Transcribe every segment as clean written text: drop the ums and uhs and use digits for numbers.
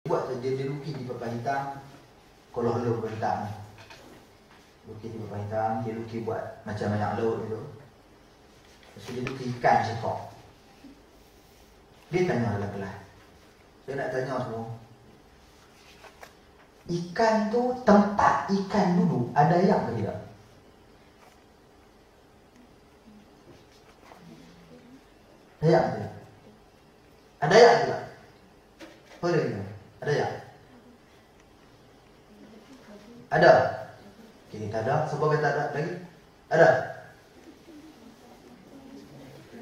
buat dia lukis di papan hitam. Kalau lu hitam, lukis di papan hitam, dia lukis buat macam banyak laut gitu. Lepas tu dia lukis ikan sekok. Dia tanya dalam kelas. Saya nak tanya semua. Ikan tu, tempat ikan dulu ada ayak ke tidak? Ada ayak ke tidak? Ada ayak ke tidak? Oh, ada tidak? Ada ayak? Ada? Okay, kita ada. Siapa kata ada lagi? Ada?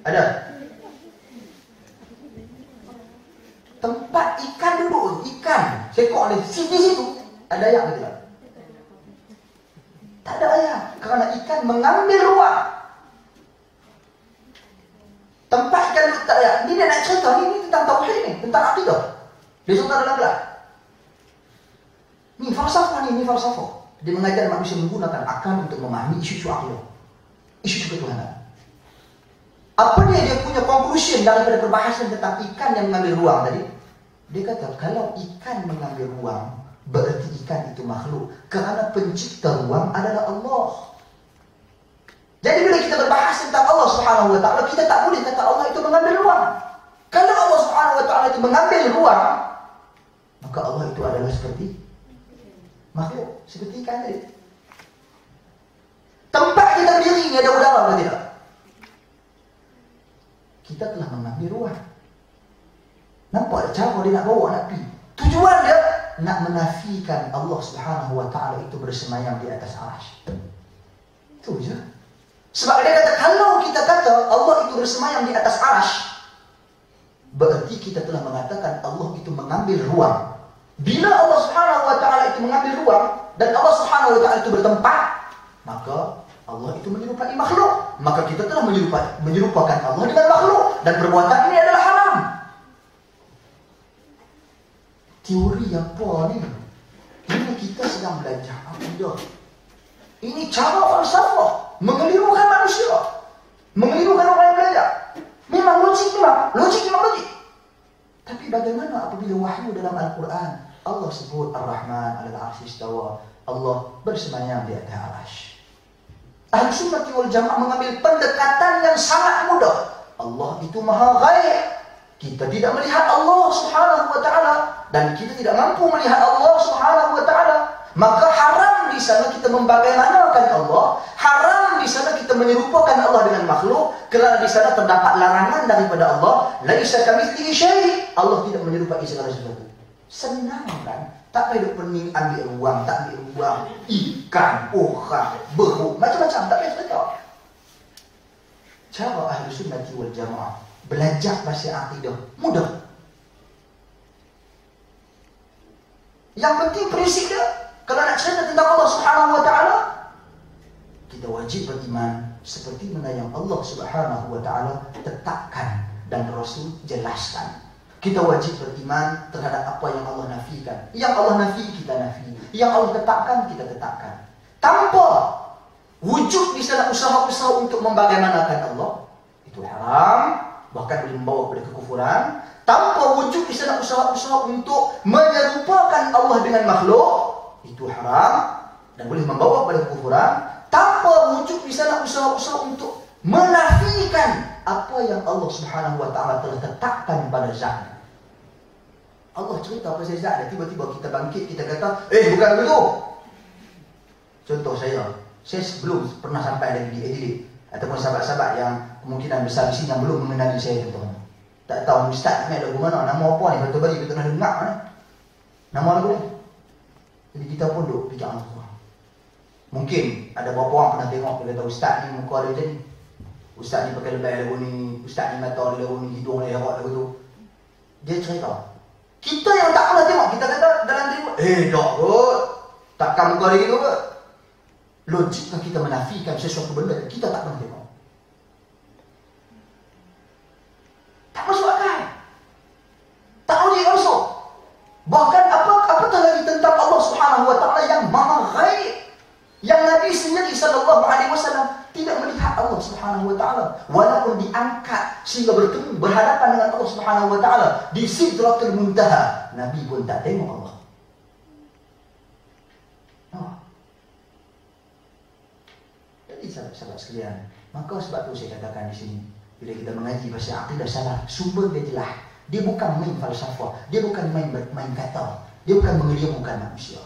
Ada? Tempat ikan duduk, ikan sekok ni, situ ada ayak ke tidak? Tak ada ayak, kerana ikan mengambil ruang. Tempat ikan duduk tak ada ayak. Ni dia nak cerita, ni tentang tauhid ni, tentang akidah. Dia cerita dalam gelar. Ni falsafah ni falsafah. Dia mengajar manusia menggunakan akal untuk memahami isu-isu akidah, isu-isu ketuhanan. Apa dia punya conclusion daripada perbahasan tentang ikan yang mengambil ruang tadi? Dia kata, kalau ikan mengambil ruang, berarti ikan itu makhluk. Kerana pencipta ruang adalah Allah. Jadi bila kita berbahas tentang Allah Subhanahu Wa Taala, kita tak boleh kata Allah itu mengambil ruang. Kalau Allah Subhanahu Wa Taala itu mengambil ruang, maka Allah itu adalah seperti makhluk, seperti ikan tadi. Tempat kita berdiri ini ada udara atau tidak? Kita telah mengambil ruang. Nampak cara dia nak bawa, nak pergi. Tujuan dia nak menafikan Allah Subhanahu Wa Taala itu bersemayam di atas arsy. Itu je. Sebab dia kata, kalau kita kata Allah itu bersemayam di atas arsy, berarti kita telah mengatakan Allah itu mengambil ruang. Bila Allah Subhanahu Wa Taala itu mengambil ruang dan Allah Subhanahu Wa Taala itu bertempat, maka Allah itu menyerupai makhluk. Maka kita telah menyerupakan Allah dengan makhluk, dan perbuatan ini adalah haram. Teori apa ni? Ini kita sedang belajar akidah. Ini cara falsafah, mengelirukan manusia, mengelirukan orang yang belajar. Memang logik, memang logik. Tapi bagaimana apabila wahyu dalam Al-Quran Allah sebut Ar-Rahman 'alal 'arsy istawa, Allah bersemayam di atas arsy. Ahli Sunnah wal Jamaah mengambil pendekatan yang sangat mudah. Allah itu maha ghaib. Kita tidak melihat Allah Subhanahu Wa Taala, dan kita tidak mampu melihat Allah Subhanahu Wa Taala. Maka haram di sana kita membagaimanakan Allah, haram di sana kita menyerupakan Allah dengan makhluk, kerana di sana terdapat larangan daripada Allah, laisa kamitslihi syai'. Allah tidak menyerupai segala sesuatu. Senang kan? Tak payah pening ambil ruang, tak ambil ruang. Ikan, orang, beruk, macam-macam, tak payah cerita. Cara Ahli Sunnah wal Jamaah belajar bahasa akidah mudah. Yang penting prinsip dia, kalau nak cerita tentang Allah Subhanahu Wa Taala, kita wajib beriman seperti mana yang Allah Subhanahu Wa Taala tetapkan dan Rasul jelaskan. Kita wajib beriman terhadap apa yang Allah nafikan. Yang Allah nafi, kita nafi. Yang Allah tetapkan, kita tetapkan. Tanpa wujud di sana usaha-usaha untuk membagaimanakan Allah, itu haram, bahkan boleh membawa kepada kekufuran. Tanpa wujud di sana usaha-usaha untuk menyerupakan Allah dengan makhluk, itu haram dan boleh membawa kepada kekufuran. Tanpa wujud di sana usaha-usaha untuk menafikan apa yang Allah Subhanahu Wa Taala telah tetapkan pada zatnya. Allah cerita pasal zat dia, tiba-tiba kita bangkit, kita kata, bukan begitu. Contoh saya sebelum pernah sampai lagi di Adelaide, ataupun sahabat-sahabat yang kemungkinan besar di sini yang belum mengenali saya contohnya. Tak tahu Ustaz ni lagu mana, nama apa ni, betul balik kita pernah dengar ni. Nama lagu ni. Jadi kita pun duk fikir Allah. Mungkin ada beberapa orang pernah tengok, dia kata Ustaz ni muka dia macam ni. Ustaz ni pakai lebay lagu ni, Ustaz ni mata dia lagu ni, hidung dia lerak lagu tu. Dia cerita. Kita yang tak pernah tengok, kita kata dalam diri, tak kot, takkan muka dia gitu kot. Logiknya kita menafikan sesuatu benda yang kita tak pernah tengok. Tak masuk akal. Tak logik masuk. Bahkan apatah lagi tentang Allah Subhanahu Wa Taala yang maha ghaib, yang Nabi sendiri sallallahu alaihi wasallam tidak melihat Allah Subhanahu Wa Taala, walaupun diangkat sehingga bertemu berhadapan dengan Allah Subhanahu Wa Taala di Sidratul Muntaha. Nabi pun tak tengok Allah. Jadi sahabat-sahabat sekalian, maka sebab tu saya katakan di sini, bila kita mengaji pasal akidah salaf, sumber dia jelas. Dia bukan main falsafah, dia bukan main kata, dia bukan mengelirukan manusia.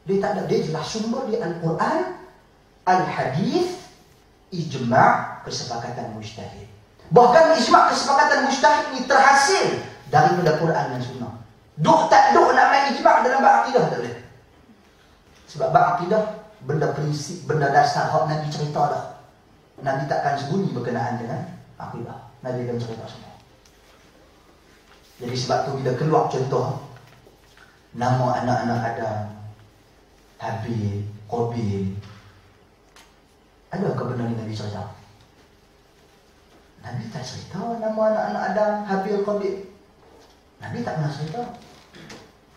Dia tak ada, dia jelas sumber dia Al-Quran, Al-Hadis, ijma' kesepakatan mujtahid. Bahkan ijma' kesepakatan mujtahid ini terhasil daripada Quran dan Sunnah. Duk nak main ijma' dalam bab akidah tak boleh. Sebab bab akidah benda prinsip, benda dasar hak Nabi cerita dah. Nabi takkan sembunyi berkenaan dengan akidah. Nabi akan cerita semua. Jadi sebab tu bila keluar contoh nama anak-anak Adam, Habil, Qabil, adakah benar Nabi cerita? Nabi tak cerita nama anak-anak Adam, Habil, Qabil. Nabi tak pernah cerita.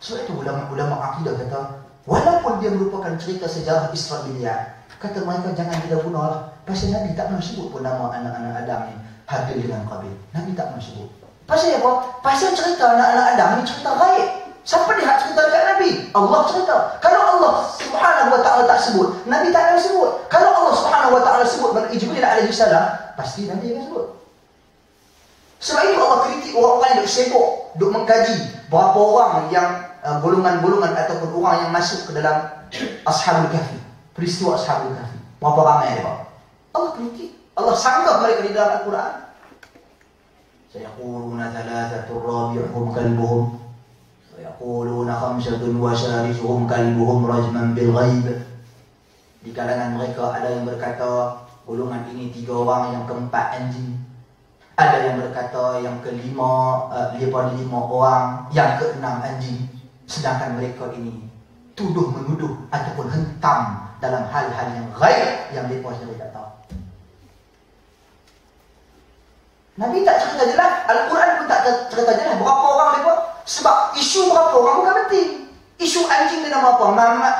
Sebab itu ulama akidah kata, walaupun dia merupakan cerita sejarah Israiliyat, kata mereka jangan kita bunuhlah. Pasal Nabi tak pernah sebut pun nama anak-anak Adam ni, Habil dengan Qabil. Nabi tak pernah sebut. Pasal apa? Pasal cerita anak-anak Adam ni cerita gaib. Siapa dia cerita dekat Nabi? Allah cerita. Kalau Allah Subhanahu wa ta'ala tak sebut, Nabi tak akan sebut. Kalau Allah Subhanahu wa ta'ala sebut pada Jibril alaihi salam, pasti Nabi akan sebut. Sebab itu Allah kritik orang-orang yang duk sibuk, duk mengkaji berapa orang yang golongan-golongan ataupun orang yang masuk ke dalam Ashabul Kahfi, peristiwa Ashabul Kahfi. Berapa ramai dia? Allah kritik. Allah sanggah mereka di dalam Al-Quran. Sayaquluna thalathatun rabi'uhum kalbuhum, sayaquluna khamsatun wa salisuhum kalbuhum rajman bil ghaib. Di kalangan mereka ada yang berkata golongan ini 3 orang, yang keempat anjing. Ada yang berkata yang kelima, daripada 5 orang, yang keenam anjing. Sedangkan mereka ini tuduh menuduh ataupun hentam dalam hal-hal yang ghaib yang mereka sendiri tak tahu. Nabi tak cerita jelas, Al-Quran pun tak cerita jelas berapa orang mereka. Sebab isu berapa orang bukan penting. Isu anjing dia nama apa? Mamat.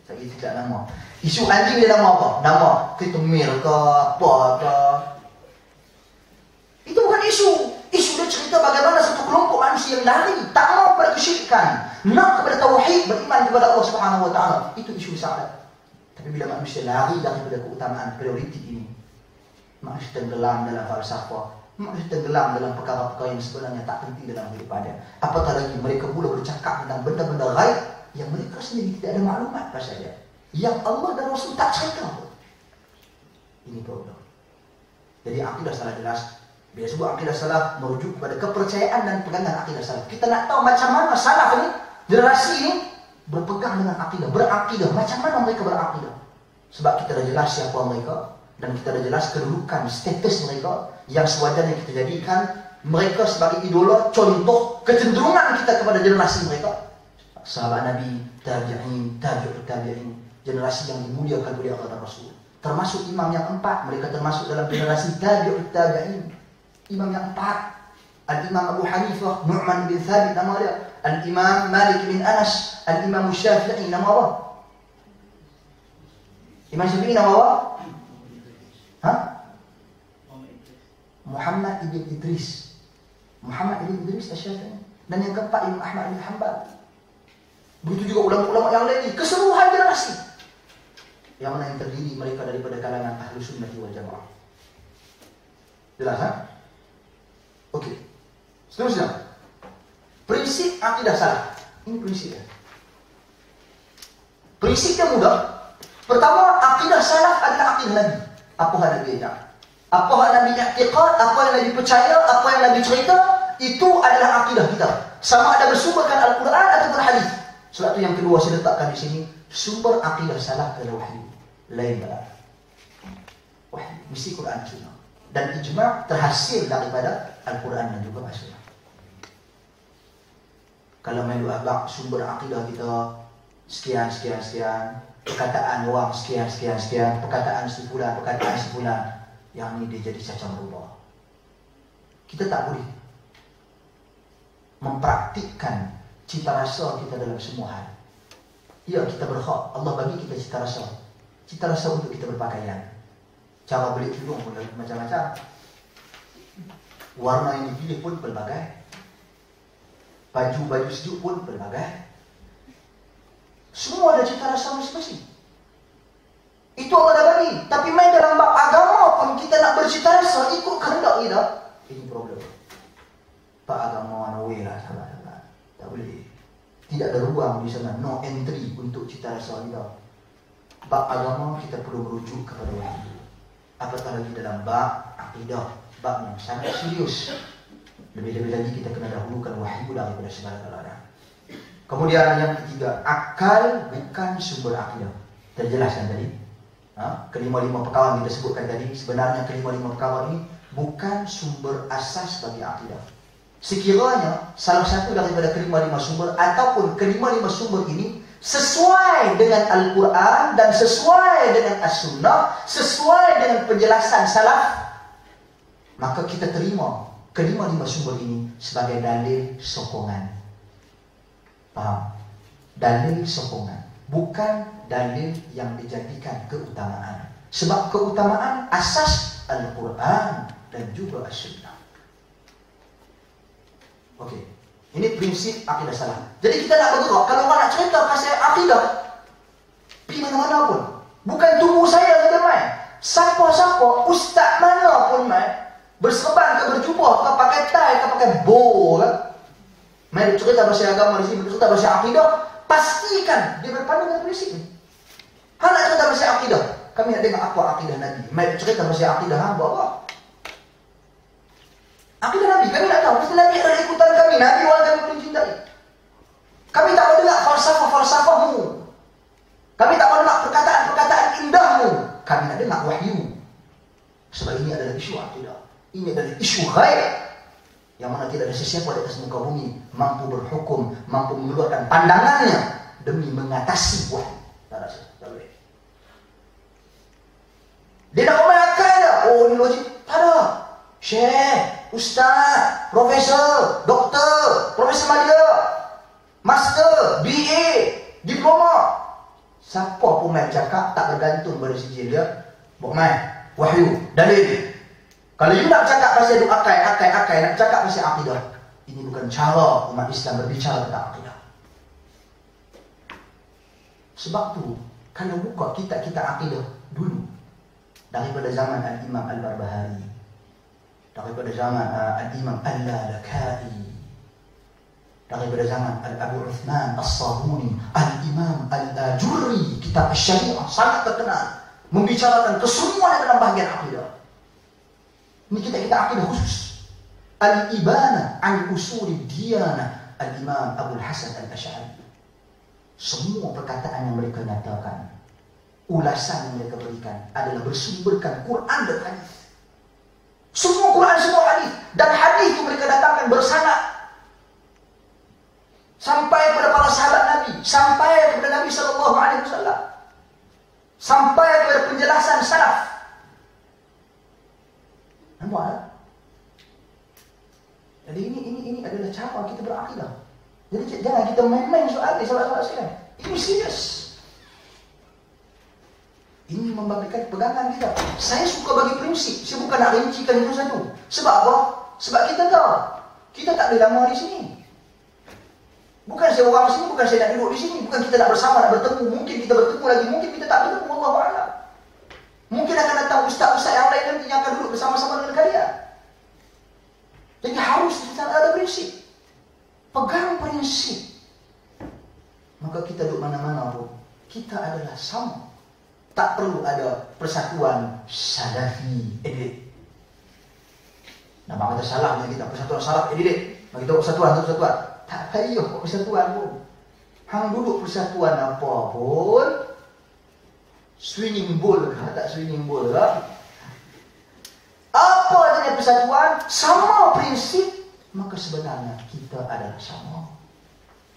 Saya tidak nama. Isu anjing dia nama apa? Nama Ketemir ke apa ke. Itu bukan isu. Isu dia cerita bagaimana satu kelompok manusia yang lari, tak mau kepada kesyirikan, nak kepada tauhid, beriman kepada Allah Subhanahu wa ta'ala. Itu isu syahadat. Tapi bila manusia lari daripada keutamaan prioriti ini, manusia tenggelam dalam falsafah, manusia tenggelam dalam perkara-perkara yang sebenarnya tak penting dalam kehidupannya. Apatah lagi mereka mula bercakap tentang benda-benda gaib yang mereka sendiri tidak ada maklumat pasal dia, yang Allah dan Rasul tak cerita. Ini problem. Jadi akidah salah jelas. Bila sebut akidah salaf, merujuk kepada kepercayaan dan pegangan akidah salaf. Kita nak tahu macam mana salaf ni, generasi ini berpegang dengan akidah, berakidah. Macam mana mereka berakidah? Sebab kita dah jelas siapa mereka, dan kita dah jelas kedudukan, status mereka, yang sewajarnya kita jadikan mereka sebagai idola, contoh kecenderungan kita kepada generasi mereka. Sahabat Nabi, tabi'in, tabi'ut tabi'in, generasi yang dimuliakan oleh Allah dan Rasul. Termasuk imam yang 4, mereka termasuk dalam generasi tabi'ut tabi'in. Imam yang 4, Al-Imam Abu Hanifah, Nu'man bin Thabit nama dia, Al-Imam Malik bin Anas, Al-Imam Syafi'i nama apa? Imam Syafi'i nama apa? Muhammad ibn Idris. Muhammad ibn Idris Asy-Syafi'i. Dan yang keempat Imam Ahmad bin Hanbal. Begitu juga ulama-ulama yang lain, keseluruhan generasi yang mana yang terdiri mereka daripada kalangan Ahlus Sunnah wal Jamaah. Jelas kan? Okey. Seterusnya, prinsip akidah salaf. Ini prinsipnya. Prinsipnya mudah. Pertama, akidah salaf adalah akidah Nabi. Apa yang Nabi ajak? Apa yang Nabi i'tiqad, apa yang Nabi percaya, apa yang Nabi cerita, itu adalah akidah kita. Sama ada bersumberkan Al-Quran ataupun hadis. Sebab itu yang kedua saya letakkan di sini, sumber akidah salaf adalah wahyu. Lain adalah wahyu, mesti Quran dan Sunnah. Dan ijma' terhasil daripada Al-Quran dan juga As-Sunnah. Kalau main akhlak, sumber akidah kita sekian, perkataan orang sekian, perkataan si fulan, yang ini dia jadi cacat berubah. Kita tak boleh mempraktikkan cita rasa kita dalam semua hal. Ya, kita berhak, Allah bagi kita cita rasa untuk kita berpakaian. Cara beli tudung pun macam-macam. Warna yang dipilih pun pelbagai. Baju-baju sejuk pun berbagai. Semua ada cita rasa masing-masing. Itu Allah dah bagi. Tapi main dalam bab agama pun kita nak bercita rasa ikut kehendak kita. Ini problem. Pak agama no way lah, sahabat-sahabat. Tak boleh. Tidak ada ruang di sana. No entry untuk cita rasa kita. Bab agama kita perlu merujuk kepada wahyu. Apatah lagi dalam bab akidah, bab yang sangat serius. Lebih-lebih lagi kita kena dahulukan wahyu daripada segala-galanya. Kemudian yang ketiga, akal bukan sumber akidah. Terjelaskan tadi. Kelima-lima perkara kita sebutkan tadi, sebenarnya kelima-lima perkara ini bukan sumber asas bagi akidah. Sekiranya salah satu daripada kelima-lima sumber ataupun kelima-lima sumber ini sesuai dengan Al-Quran dan sesuai dengan As-Sunnah, sesuai dengan penjelasan salaf, maka kita terima kelima-lima sumber ini sebagai dalil sokongan. Faham? Dalil sokongan, bukan dalil yang dijadikan keutamaan. Sebab keutamaan asas Al-Quran dan juga As-Sunnah. Okey, ini prinsip akidah salah. Jadi kita nak bergerak. Kalau orang nak cerita pasal akidah, pergi mana-mana pun. Bukan tubuh saya saja main. Siapa-siapa, ustaz mana pun main, berserban ke berjubah ke, pakai tie ke, pakai bow ke, main cerita pasal agama di sini, cerita pasal akidah, pastikan dia berpandangan prinsip ni. Hang nak cerita pasal akidah, kami nak dengar apa akidah Nabi. Main cerita pasal akidah hang buat apa? Akidah Nabi, kami nak tahu. Mesti Nabi adalah ikutan kami. Nabi orang kami paling cintai. Kami tak mau dengar falsafah-falsafahmu. Kami tak mau dengar perkataan-perkataan indahmu. Kami nak dengar wahyu. Sebab ini adalah isu akidah. Ini adalah isu ghaib. Yang mana tidak ada sesiapa di atas muka bumi mampu berhukum, mampu mengeluarkan pandangannya demi mengatasi wahyu. Tak ada. Tak boleh. Dia nak main akal dah. Oh, ini logik. Tak ada. Syekh, ustaz, profesor, doktor, profesor madya, master, BA, diploma. Siapa pun main cakap tak bergantung pada sijil dia. Buat main, wahyu, dalil. Kalau you nak cakap pasal akai, nak cakap pasal akidah, ini bukan cara umat Islam berbicara tentang akidah. Sebab tu, kalau buka kitab-kitab akidah dulu, daripada zaman Al-Imam Al-Barbahari, daripada zaman Al-Imam Al-Lalaka'i, daripada zaman Al-Abu Uthman As-Sabuni, Al-Imam Al-Ajurri, kitab Syariah sangat terkenal, membicarakan kesemuanya dalam bahagian akidah. Ini kita akidah khusus. Al-Ibana an Usuli Diyanah, Al-Imam Abu Hasan Al-Ash'ari. Semua perkataan yang mereka nyatakan, ulasan yang mereka berikan adalah bersumberkan Quran dan hadis. Semua Quran, semua hadis. Dan hadis itu mereka datangkan bersanad sampai kepada para sahabat Nabi, sampai kepada Nabi SAW, sampai kepada penjelasan salaf. Nampak tak? Jadi ini adalah cara kita berakidah. Jadi jangan kita main-main soal ni, sahabat-sahabat sekalian. Ini serius. Ini membabitkan pegangan kita. Saya suka bagi prinsip. Saya bukan nak rincikan itu satu. Sebab apa? Sebab kita tahu kita tak boleh lama di sini. Bukan saya orang sini, bukan saya nak duduk di sini, bukan kita nak bersama, nak bertemu. Mungkin kita bertemu lagi, mungkin kita tak bertemu. Wallahu a'lam. Mungkin akan datang ustaz-ustaz yang lain nanti yang akan duduk bersama-sama dengan kalian. Jadi harus kita ada prinsip. Pegang prinsip. Maka kita duduk mana-mana pun, kita adalah sama. Tak perlu ada persatuan salafi edik. Nama kata salahnya kita persatuan salaf edik. Bagi tahu persatuan. Tak payah persatuan pun. Hang duduk persatuan apa pun, swinging bowl ke tak swinging bowl ke, apa jenis persatuan, sama prinsip, maka sebenarnya kita adalah sama.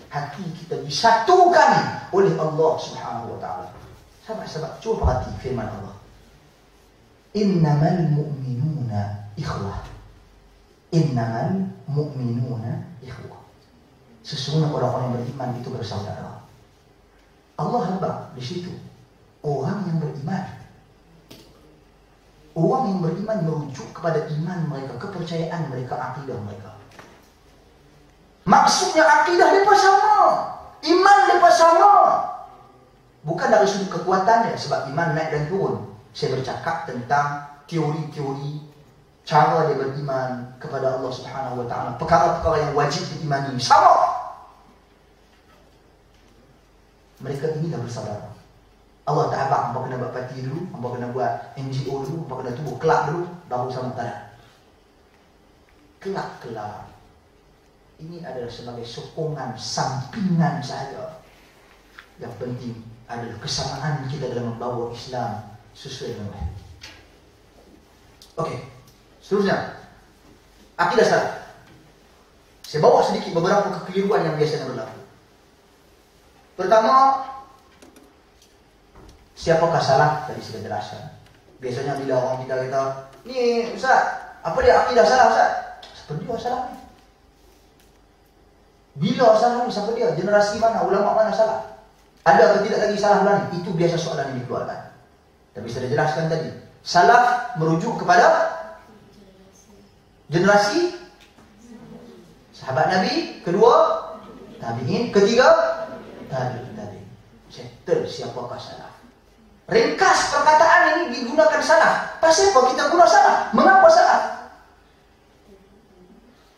Hati kita disatukan oleh Allah Subhanahu wa ta'ala. Sahabat-sahabat, cuba perhati firman Allah. Innamal mu'minuna ikhwah. Innamal mu'minuna ikhwah. Sesungguhnya orang-orang yang beriman itu bersaudara. Allah habaq di situ orang yang beriman. Orang yang beriman merujuk kepada iman mereka, kepercayaan mereka, akidah mereka. Maksudnya akidah mereka sama, iman mereka sama. Bukan dari sudut kekuatannya, sebab iman naik dan turun. Saya bercakap tentang teori-teori cara dia beriman kepada Allah Subhanahu wa taala, perkara-perkara yang wajib diimani sama. Mereka ini dah bersaudara. Allah tak abang, hampa kena buat parti dulu, hampa kena buat NGO dulu, hampa kena tubuh kelab dulu, baru sama tak. Kelab-kelab ini adalah sebagai sokongan sampingan saja. Yang penting adalah kesamaan kita dalam membawa Islam sesuai dengan wahyu. Okey, seterusnya akidah salaf. Saya bawa sedikit beberapa kekeliruan yang biasanya berlaku. Pertama, siapakah salaf? Tadi sudah jelaskan. Biasanya bila orang kita kata, ni Ustaz, apa dia akidah salaf Ustaz? Siapa dia salaf ni? Bila salaf ni? Siapa dia? Generasi mana? Ulama mana salaf? Ada atau tidak lagi salaf lain? Itu biasa soalan yang dikeluarkan. Tapi sudah jelaskan tadi, salaf merujuk kepada generasi sahabat Nabi, kedua tabi'in, ketiga tabi'in. Settle siapakah salaf. Ringkas perkataan ini digunakan salaf. Pasal apa kita guna salaf? Mengapa salaf?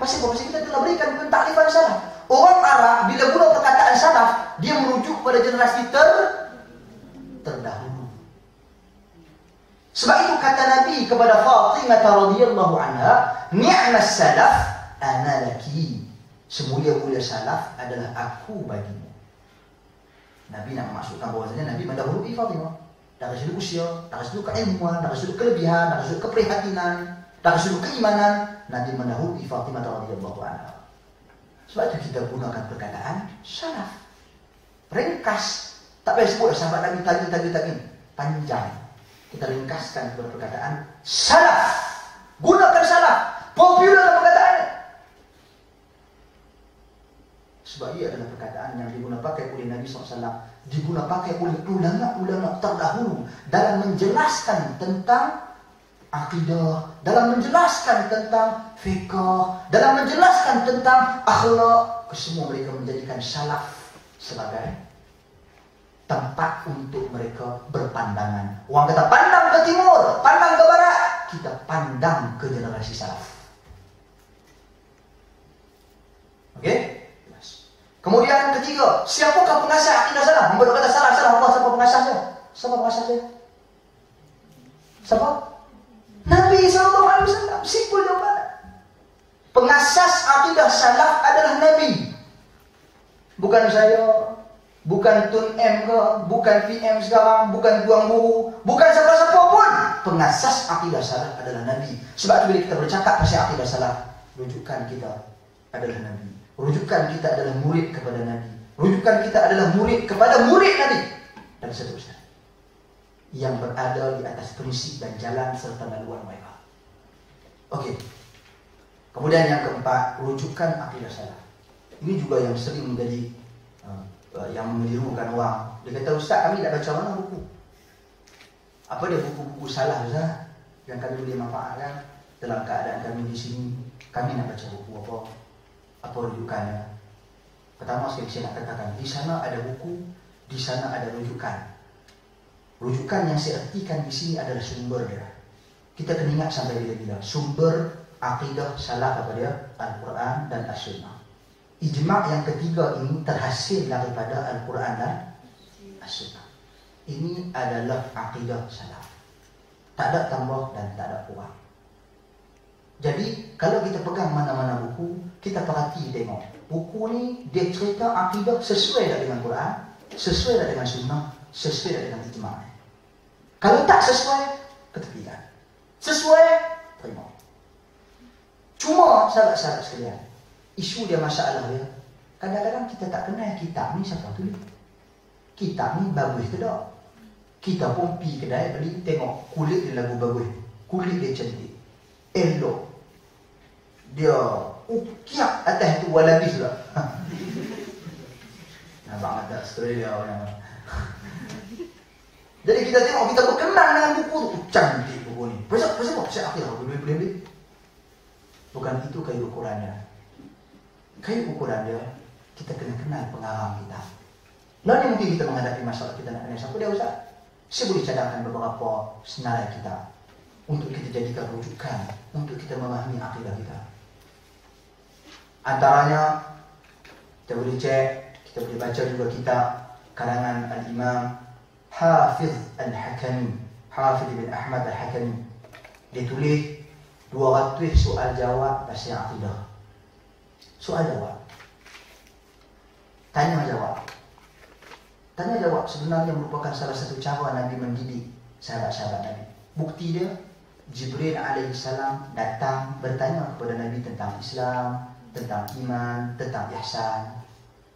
Pasal apa? Pasal kita telah berikan pentaklifan salaf. Orang Arab bila guna perkataan salaf, dia merujuk kepada generasi terdahulu. Sebab itu kata Nabi kepada Fatimah radhiyallahu anha, "Ni'mas salaf ana laki." Semulia-mulia salaf adalah aku bagimu. Nabi nak maksudkan bahawasanya Nabi mendahului Fatimah dari sudut usia, dari sudut keilmuan, dari sudut kelebihan, dari sudut keprihatinan, dari sudut keimanan. Nabi mendahului Fatimah radhiyallahu anha. Sebab itu kita gunakan perkataan salaf. Ringkas. Tak payah sebut sahabat Nabi tadi panjang. Kita ringkaskan kepada perkataan salaf. Gunakan salaf. Popular perkataannya. Sebab ia adalah perkataan yang digunakan pakai oleh Nabi SAW, digunakan pakai oleh ulama-ulama terdahulu dalam menjelaskan tentang akidah, dalam menjelaskan tentang fiqh, dalam menjelaskan tentang akhlak. Kesemua mereka menjadikan salaf sebagai tempat untuk mereka berpandangan. Orang kata pandang ke timur, pandang ke barat, kita pandang ke generasi salaf. Okey? Kemudian ketiga, siapakah pengasas akidah salaf? Mereka kata salaf, apa siapa pengasasnya? Siapa pengasasnya? Siapa? Nabi SAW. Simpel jawapan. Pengasas akidah salaf adalah Nabi. Bukan saya, bukan Tun M ke, bukan PM sekarang, bukan Tuan Guru, bukan siapa-siapa pun. Pengasas akidah salaf adalah Nabi. Sebab itu bila kita bercakap pasal akidah salaf, rujukan kita adalah Nabi. Rujukan kita adalah murid kepada Nabi. Rujukan kita adalah murid kepada murid Nabi. Dan seterusnya. Yang berada di atas prinsip dan jalan serta laluan mereka. Okey. Kemudian yang keempat, rujukan akidah salaf. Ini juga yang sering menjadi yang mengelirukan orang. Dia kata, Ustaz, kami nak baca mana buku? Apa dia buku-buku salaf Ustaz yang kami boleh manfaatkan dalam keadaan kami di sini? Kami nak baca buku apa? Apa rujukannya? Pertama sekali saya nak katakan, di sana ada buku, di sana ada rujukan. Rujukan yang saya artikan di sini adalah sumber dia. Kita kena ingat sampai bila-bila. Sumber akidah salaf apa dia? Al-Quran dan As-Sunnah. Ijma' yang ketiga ini terhasil daripada Al-Quran dan As-Sunnah. Ini adalah akidah salaf. Tak ada tambah dan tak ada kurang. Jadi, kalau kita pegang mana-mana buku, kita perhati tengok. Buku ni, dia cerita akidah sesuai tak dengan Quran, sesuai tak dengan Sunnah, sesuai tak dengan ijma'. Kalau tak sesuai, ketepikan. Sesuai, terima. Cuma, sahabat-sahabat sekalian, isu dia masalah dia. Kadang-kadang kita tak kenal kitab ni siapa tulis. Kitab ni bagus ke tak? Kita pun pergi kedai beli, tengok kulit dia lagu bagus. Kulit dia cantik. Elok. Dia ukiak atas tu walabis lah. Nampak kata Australia orang. Jadi kita tengok, kita berkenan dengan buku tu. Cantik buku ni. Pasal apa? Pasal akhirah boleh. Bukan itu kaedah Qurannya. kayu ukuran dia, kita kena kenal pengarang kita. Nanti mungkin kita menghadapi masalah kita nak kenal siapa dia Ustaz. Saya boleh cadangkan beberapa senarai kita untuk kita jadikan rujukan untuk kita memahami akidah kita. Antaranya kita boleh cek, kita boleh baca juga kitab karangan Al-Imam Hafiz Al-Hakami, Hafiz bin Ahmad Al-Hakami. Dia tulis 200 soal jawab pasal akidah. Soal jawab, tanya jawab. Tanya jawab sebenarnya merupakan salah satu cara Nabi mendidik sahabat-sahabat Nabi. Bukti dia, Jibril alaihissalam datang bertanya kepada Nabi tentang Islam, tentang iman, tentang ihsan.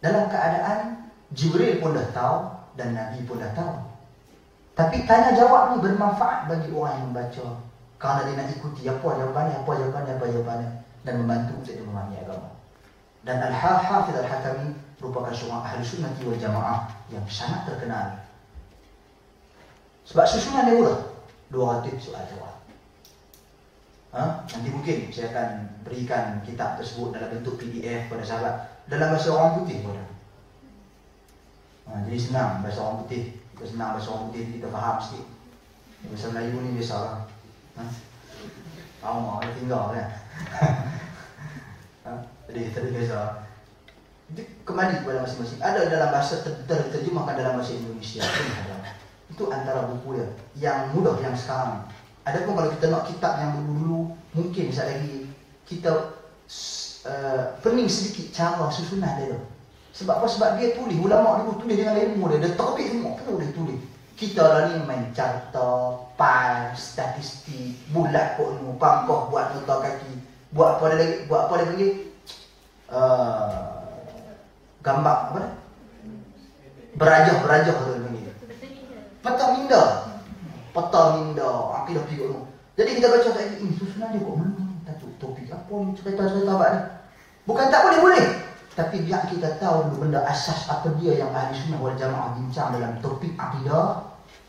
Dalam keadaan Jibril pun dah tahu dan Nabi pun dah tahu. Tapi tanya jawab ni bermanfaat bagi orang yang membaca, kerana dia nak ikuti apa jawapannya dan membantu untuk dia memahami agama. Dan Al-Hafiz Al-Hakami merupakan seorang ahli sunnah wal jamaah yang sangat terkenal. Sebab susunan dia pula 200 soal jawab. Nanti mungkin saya akan berikan kitab tersebut dalam bentuk PDF pada sahabat dalam bahasa orang putih pun. Jadi senang bahasa orang putih. Kita senang bahasa orang putih, kita faham sikit. Bahasa Melayu ni biasalah. Awak ada tinggal kan. Jadi kita biasa. Kembali kepada masing-masing. Ada dalam bahasa terjemahkan dalam bahasa Indonesia. Itu antara buku dia yang mudah yang sekarang. Adapun kalau kita nak kitab yang dulu-dulu, mungkin bisa lagi kita pening sedikit cara susunan dia tu. Sebab apa? Sebab dia tulis, ulama dulu tulis dengan ilmu dia terbit semua, penuh dia tulis. Kita lah ni main carta, pai, statistik, bulat pun pangkoh buat nota kaki, buat apa dia lagi, gambar apa dah? Berajah tu dia panggil. Peta minda, akidah tiga tu. Jadi kita baca tadi, ini susunan dia kok mana? Topik apa ni, cerita-cerita apa ni? Bukan tak boleh. Tapi biar kita tahu benda asas apa dia yang ahli sunnah wal jamaah bincang dalam topik akidah.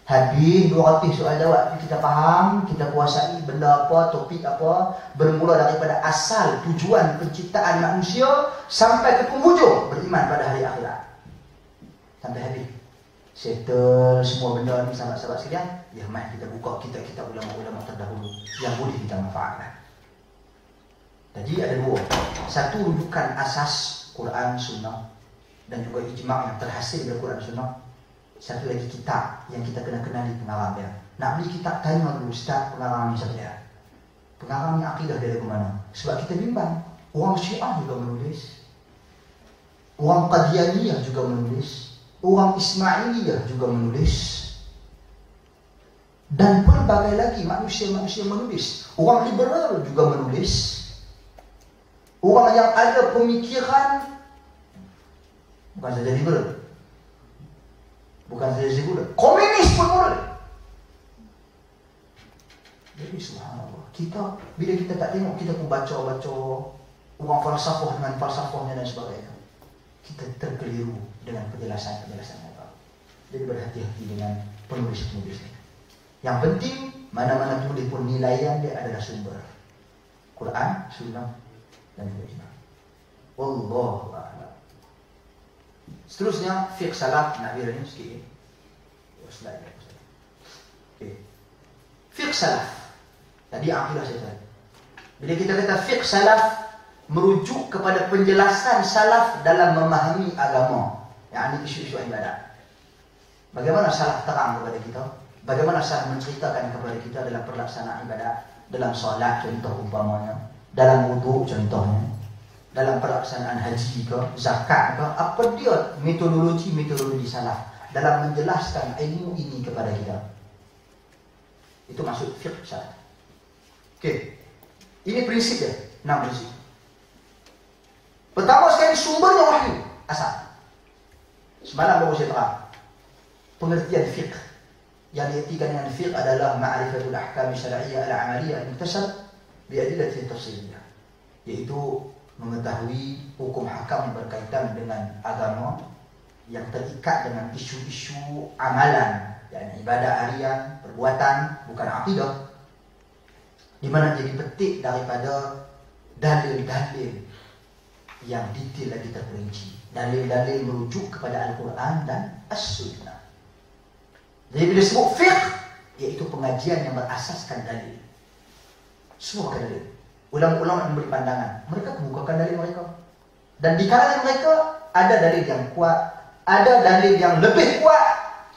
Habis 200 soal jawab kita faham, kita kuasai benda apa, topik apa, bermula daripada asal tujuan penciptaan manusia sampai ke penghujung beriman pada hari akhirat. Sampai habis. Settle semua benda ni sahabat-sahabat sekalian. Ya, mari kita buka kitab-kitab ulama-ulama terdahulu yang boleh kita manfaatkan. Jadi ada dua. Satu, rujukan asas Quran, Sunnah dan juga ijma' yang terhasil dari Quran, Sunnah. Satu lagi kitab yang kita kena kenali pengarang dia. Nak beli kitab, tanya dulu Ustaz pengarang ni siapa dia? Pengarang ni akidah dia dari mana? Sebab kita bimbang. Orang Syiah juga menulis, orang Qadianiyah juga menulis, orang Ismailiyah juga menulis, dan pelbagai lagi manusia-manusia menulis. Orang liberal juga menulis. Orang yang ada pemikiran bukan saja liberal, bukan saja sekular, komunis pun boleh. Jadi subhanallah, kita bila kita tak tengok, kita pun baca orang falsafah dengan falsafahnya dan sebagainya, kita terkeliru dengan penjelasan-penjelasan mereka. Jadi berhati-hati dengan penulis-penulis ini. Yang penting, mana-mana tulis pun nilaian dia adalah sumber Quran, Sunnah dan juga ijma'. Wallahu a'lam. Seterusnya fiqh salaf, nak biar ini sikit. Slide. Okey. Fiqh salaf. Tadi akidah saya. Bila kita kata fiqh salaf, merujuk kepada penjelasan salaf dalam memahami agama, yakni isu-isu ibadat. Bagaimana salaf terang kepada kita? Bagaimana salaf menceritakan kepada kita dalam pelaksanaan ibadat, dalam solat contoh umpamanya, dalam wuduk contohnya, dalam pelaksanaan haji ke, zakat ke, apa dia metodologi salaf dalam menjelaskan ilmu ini kepada kita. Itu maksud fiqh salaf. Okey. Ini prinsip dia, 6 prinsip. Pertama sekali, sumbernya wahyu, asal. Semalam baru saya terang pengertian fiqh. Yang diartikan dengan fiqh adalah ma'rifatul ahkam syar'iyyah al-amaliyah al-muktasab bi adillati tafsiliyah, yaitu mengetahui hukum hakam berkaitan dengan agama yang terikat dengan isu-isu amalan, yakni ibadah harian, perbuatan, bukan akidah, di mana dia dipetik daripada dalil-dalil yang detail lagi terperinci. Dalil-dalil merujuk kepada Al-Quran dan As-Sunnah. Jadi bila sebut fiqh, iaitu pengajian yang berasaskan dalil. Semua pakai dalil. Ulama-ulama memberi pandangan, mereka kemukakan dalil mereka. Dan di kalangan mereka ada dalil yang kuat, ada dalil yang lebih kuat,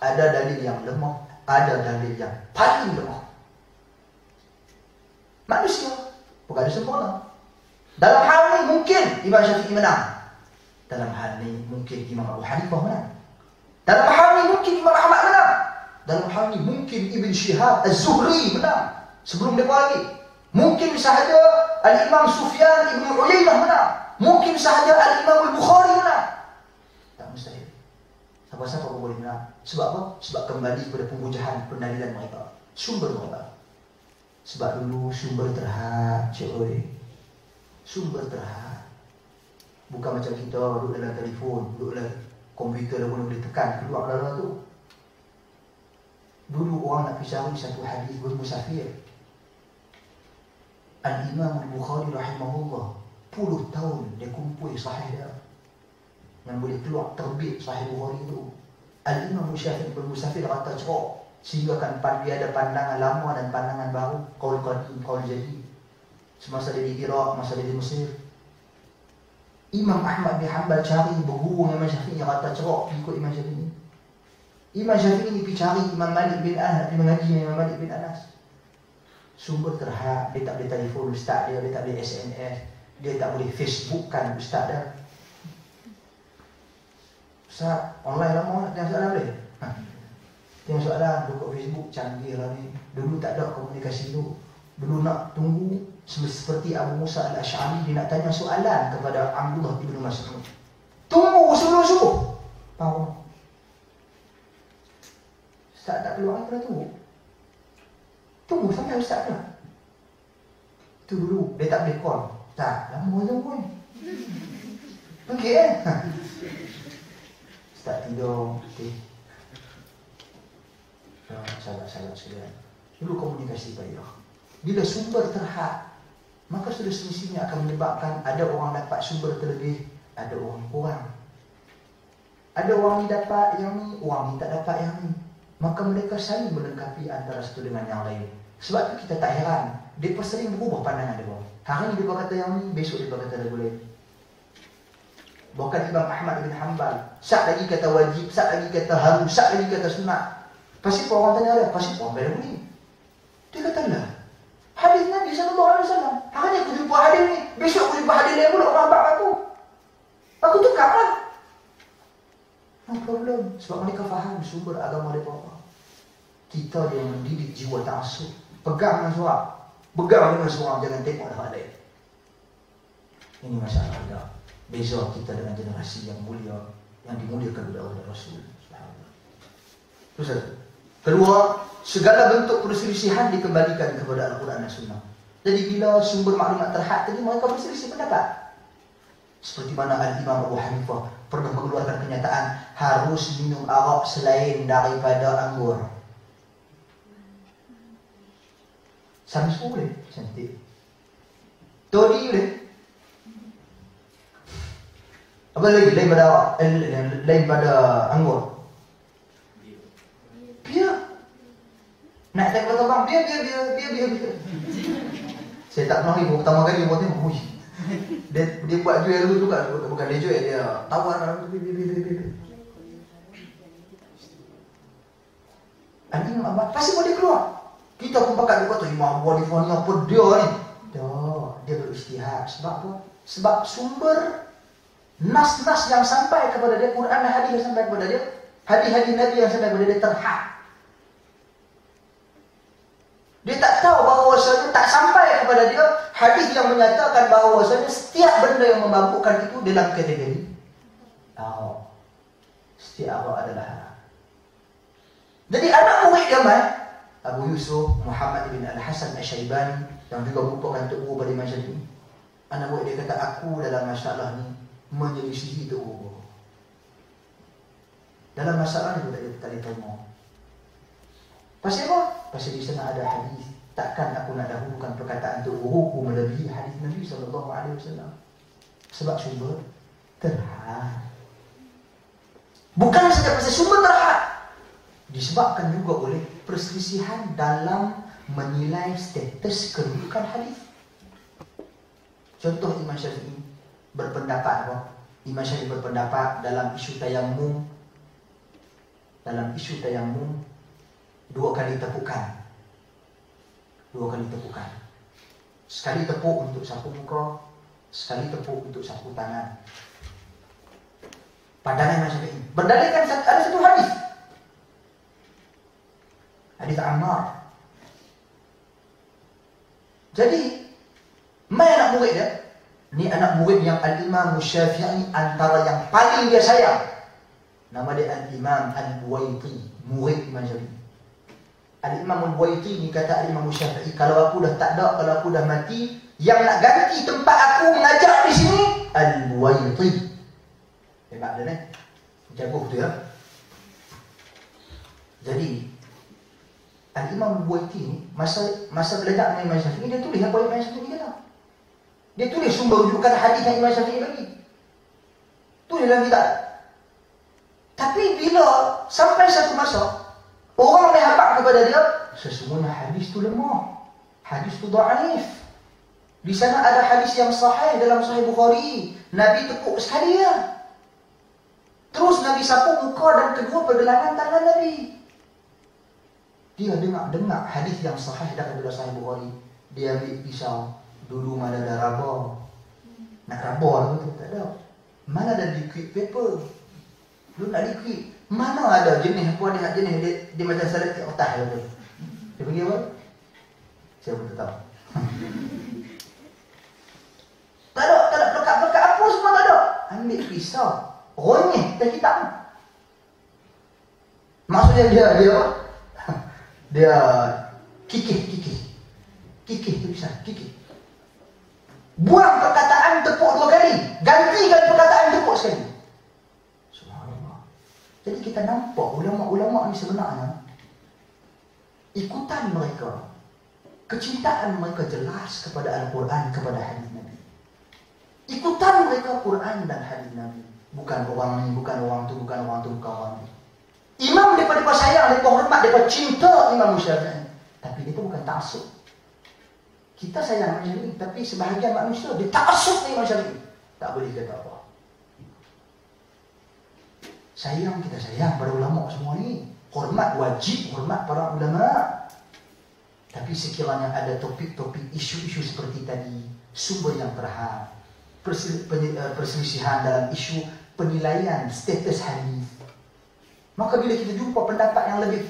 ada dalil yang lemah, ada dalil yang paling lemah. Manusia bukan ada sempurna. Dalam hal ini mungkin Imam Syafi'i menang. Dalam hal ini mungkin Imam Abu Hanifah menang. Dalam hal ini mungkin Imam Ahmad menang. Dalam hal ini mungkin Ibn Shihab Az-Zuhri menang. Sebelum mereka lagi. Mungkin sahaja Al-Imam Sufyan Ibn Uyainah menang. Mungkin sahaja Al-Imam Al-Bukhari menang. Tak mustahil. Siapa-siapa pun boleh menang. Sebab apa? Sebab kembali kepada pembujahan pendalilan mereka. Sumber mereka. Sebab dulu sumber terhad, cuy. Sumber terhad. Bukan macam kita duduk dalam telefon, duduk dalam komputer dah boleh tekan keluar dalam tu. Dulu orang nak pergi cari satu hadis bermusafir. Al-Imam Al-Bukhari rahimahullah, puluh tahun dia kumpul sahih dia yang boleh keluar terbit sahih Bukhari itu. Al-Imam Syafi'i bermusafir kata cerok, sehingga kan dia ada pandangan lama dan pandangan baru, qaul qadim, qaul jadid. Semasa dia di Iraq, masa dia di Mesir. Imam Ahmad bin Hanbal cari berguru dengan Imam Syafi'i, kata cerok ikut Imam Syafi'i. Imam Syafi'i ni pergi cari Imam Malik bin Anas, dia mengaji dengan Imam Malik bin Anas. Sumber terhad, dia tak boleh telefon ustaz dia, dia tak boleh SMS, dia tak boleh Facebookkan ustaz dia. Ustaz, online lama nak tengok soalan boleh? Tengok soalan, buka Facebook, canggih lah ni. Dulu tak ada komunikasi tu. Dulu nak tunggu seperti Abu Musa Al-Ash'ari, dia nak tanya soalan kepada Abdullah bin Mas'ud. Tunggu sebelum subuh. Tahu. Ustaz tak keluar, kena tunggu. Tunggu sampai ustaz keluar. Itu dulu, dia tak boleh call. Tak, lama tunggu ni. Pergi Ustaz tidur, okay. Sahabat-sahabat sekalian, dulu komunikasi baik. Bila sumber terhad, maka sudah semestinya akan menyebabkan ada orang dapat sumber terlebih, ada orang kurang. Ada orang ni dapat yang ni, orang ni tak dapat yang ni. Maka mereka saling melengkapi antara satu dengan yang lain. Sebab tu kita tak heran, mereka sering berubah pandangan dia. Hari ni dia kata yang ni, besok dia kata dia boleh. Bahkan Imam Ahmad bin Hanbal, sat lagi kata wajib, sat lagi kata harus, sat lagi kata sunat. Pasti orang tanya dia, pasti orang bela boleh. Dia kata lah, hadis Nabi SAW. Hari ni aku jumpa hadis ni, besok aku jumpa hadis lain pula, orang abad aku. Aku tukar lah. No problem. Sebab mereka faham sumber agama mereka apa. Kita yang mendidik jiwa ta'assub. Pegang dengan seorang. Pegang dengan seorang, jangan tengok dah lain. Ini masalah dia. Beza kita dengan generasi yang mulia, yang dimuliakan oleh Allah Rasul. Terus satu. Kedua, segala bentuk perselisihan dikembalikan kepada Al-Quran dan Sunnah. Jadi bila sumber maklumat terhad tadi, mereka berselisih pendapat. Seperti mana Al-Imam Abu Hanifah pernah mengeluarkan kenyataan harus minum arak selain daripada anggur. Samis boleh, cantik. Todi boleh. Apa lagi lain pada arak, lain pada anggur? Biar. Nak tak kata bang, biar. Saya tak pernah ibu pertama kali buat tengok. Dia buat jual dulu tu kan, bukan dia jual, dia tawar dalam tu. Ini apa? Pasti boleh keluar. Kita pun pakai dia kata Imam Abu Hanifah ni apa dia ni? Dia beristihad. Sebab apa? Sebab sumber nas-nas yang sampai kepada dia, Quran dan hadis yang sampai kepada dia, hadis-hadis Nabi yang sampai kepada dia terhad. Dia tak tahu bahawasanya, tak sampai kepada dia hadis yang menyatakan bahawasanya setiap benda yang memabukkan itu dalam kategori setiap apa adalah haram. Jadi anak murid Gamal, Abu Yusuf Muhammad bin Al-Hasan Al-Syaibani, yang juga merupakan Tok Guru pada Imam Syafi'i, anak murid dia kata, aku dalam masalah ni menyelisihi Tok Guru. Dalam masalah ni tak ditanya. Pasal apa? Pasal di sana ada hadis. Takkan aku nak dahulukan perkataan Tok Guruku melebihi hadis Nabi SAW. Sebab sumber terhad. Bukan saja pasal sumber terhad, disebabkan juga oleh perselisihan dalam menilai status kedudukan hadis. Contoh Imam Syafi'i berpendapat apa? Imam Syafi'i berpendapat dalam isu tayammum. Dalam isu tayammum 2 kali tepukan. 2 kali tepukan. Sekali tepuk untuk sapu muka, sekali tepuk untuk sapu tangan. Pandangan Imam Syafi'i berdalilkan ada satu hadis. Hadis Ammar. Jadi, mana anak murid dia? Ini anak murid yang Al-Imam Syafi'i antara yang paling dia sayang. Nama dia Al-Imam Al-Buwaiti, murid Imam Syafi'i. Al-Imam Al-Buwaiti ni kata Al-Imam Syafi'i, kalau aku dah tak ada, kalau aku dah mati, yang nak ganti tempat aku mengajar di sini, Al-Buwaiti. Hebat dia ni. Jago betul ya. Jadi, Al-Imam Al-Buwaiti ni, masa belajar dengan Imam Syafi'i, dia tulis apa Imam Syafi'i kata. Dia tulis sumber rujukan hadis yang Imam Syafi'i bagi. Tulis dalam kitab. Tapi bila sampai satu masa, orang menghambat kepada dia, sesungguhnya hadis tu lemah. Hadis tu dhaif. Di sana ada hadis yang sahih dalam Sahih Bukhari. Nabi tepuk sekali ya. Terus Nabi sapu muka dan kedua pergelangan tangan Nabi. Dia dengar hadis yang sahih dalam Sahih Bukhari. Dia ambil pisau. Dulu mana ada raba. Nak raba lah betul, tak ada. Mana ada liquid paper. Lu nak liquid. Mana ada jenis apa dia jenis dia macam salat otak dia. Dia pergi apa? Saya pun tak tahu. Tak ada pelekat-pelekat apa semua tak ada. Ambil pisau, ronyeh dan kitab. Maksudnya dia kikih tu pisau, kikih. Buang perkataan tepuk 2 kali, gantikan perkataan tepuk sekali. Jadi kita nampak ulama-ulama ni sebenarnya ikutan mereka, kecintaan mereka jelas kepada Al-Quran, kepada hadis Nabi. Ikutan mereka Quran dan hadis Nabi. Bukan orang ni, bukan orang tu, bukan orang tu, bukan orang ni. Imam mereka sayang, mereka hormat, mereka cinta Imam Syafi'i. Tapi itu bukan ta'assub. Kita sayang Imam Syafi'i, tapi sebahagian manusia dia ta'assub Imam Syafi'i. Tak boleh kata apa. Sayang, kita sayang pada ulama semua ni. Hormat, wajib hormat para ulama. Tapi sekiranya ada topik-topik isu-isu seperti tadi, sumber yang terhad, perselisihan dalam isu penilaian status hadis, maka bila kita jumpa pendapat yang lebih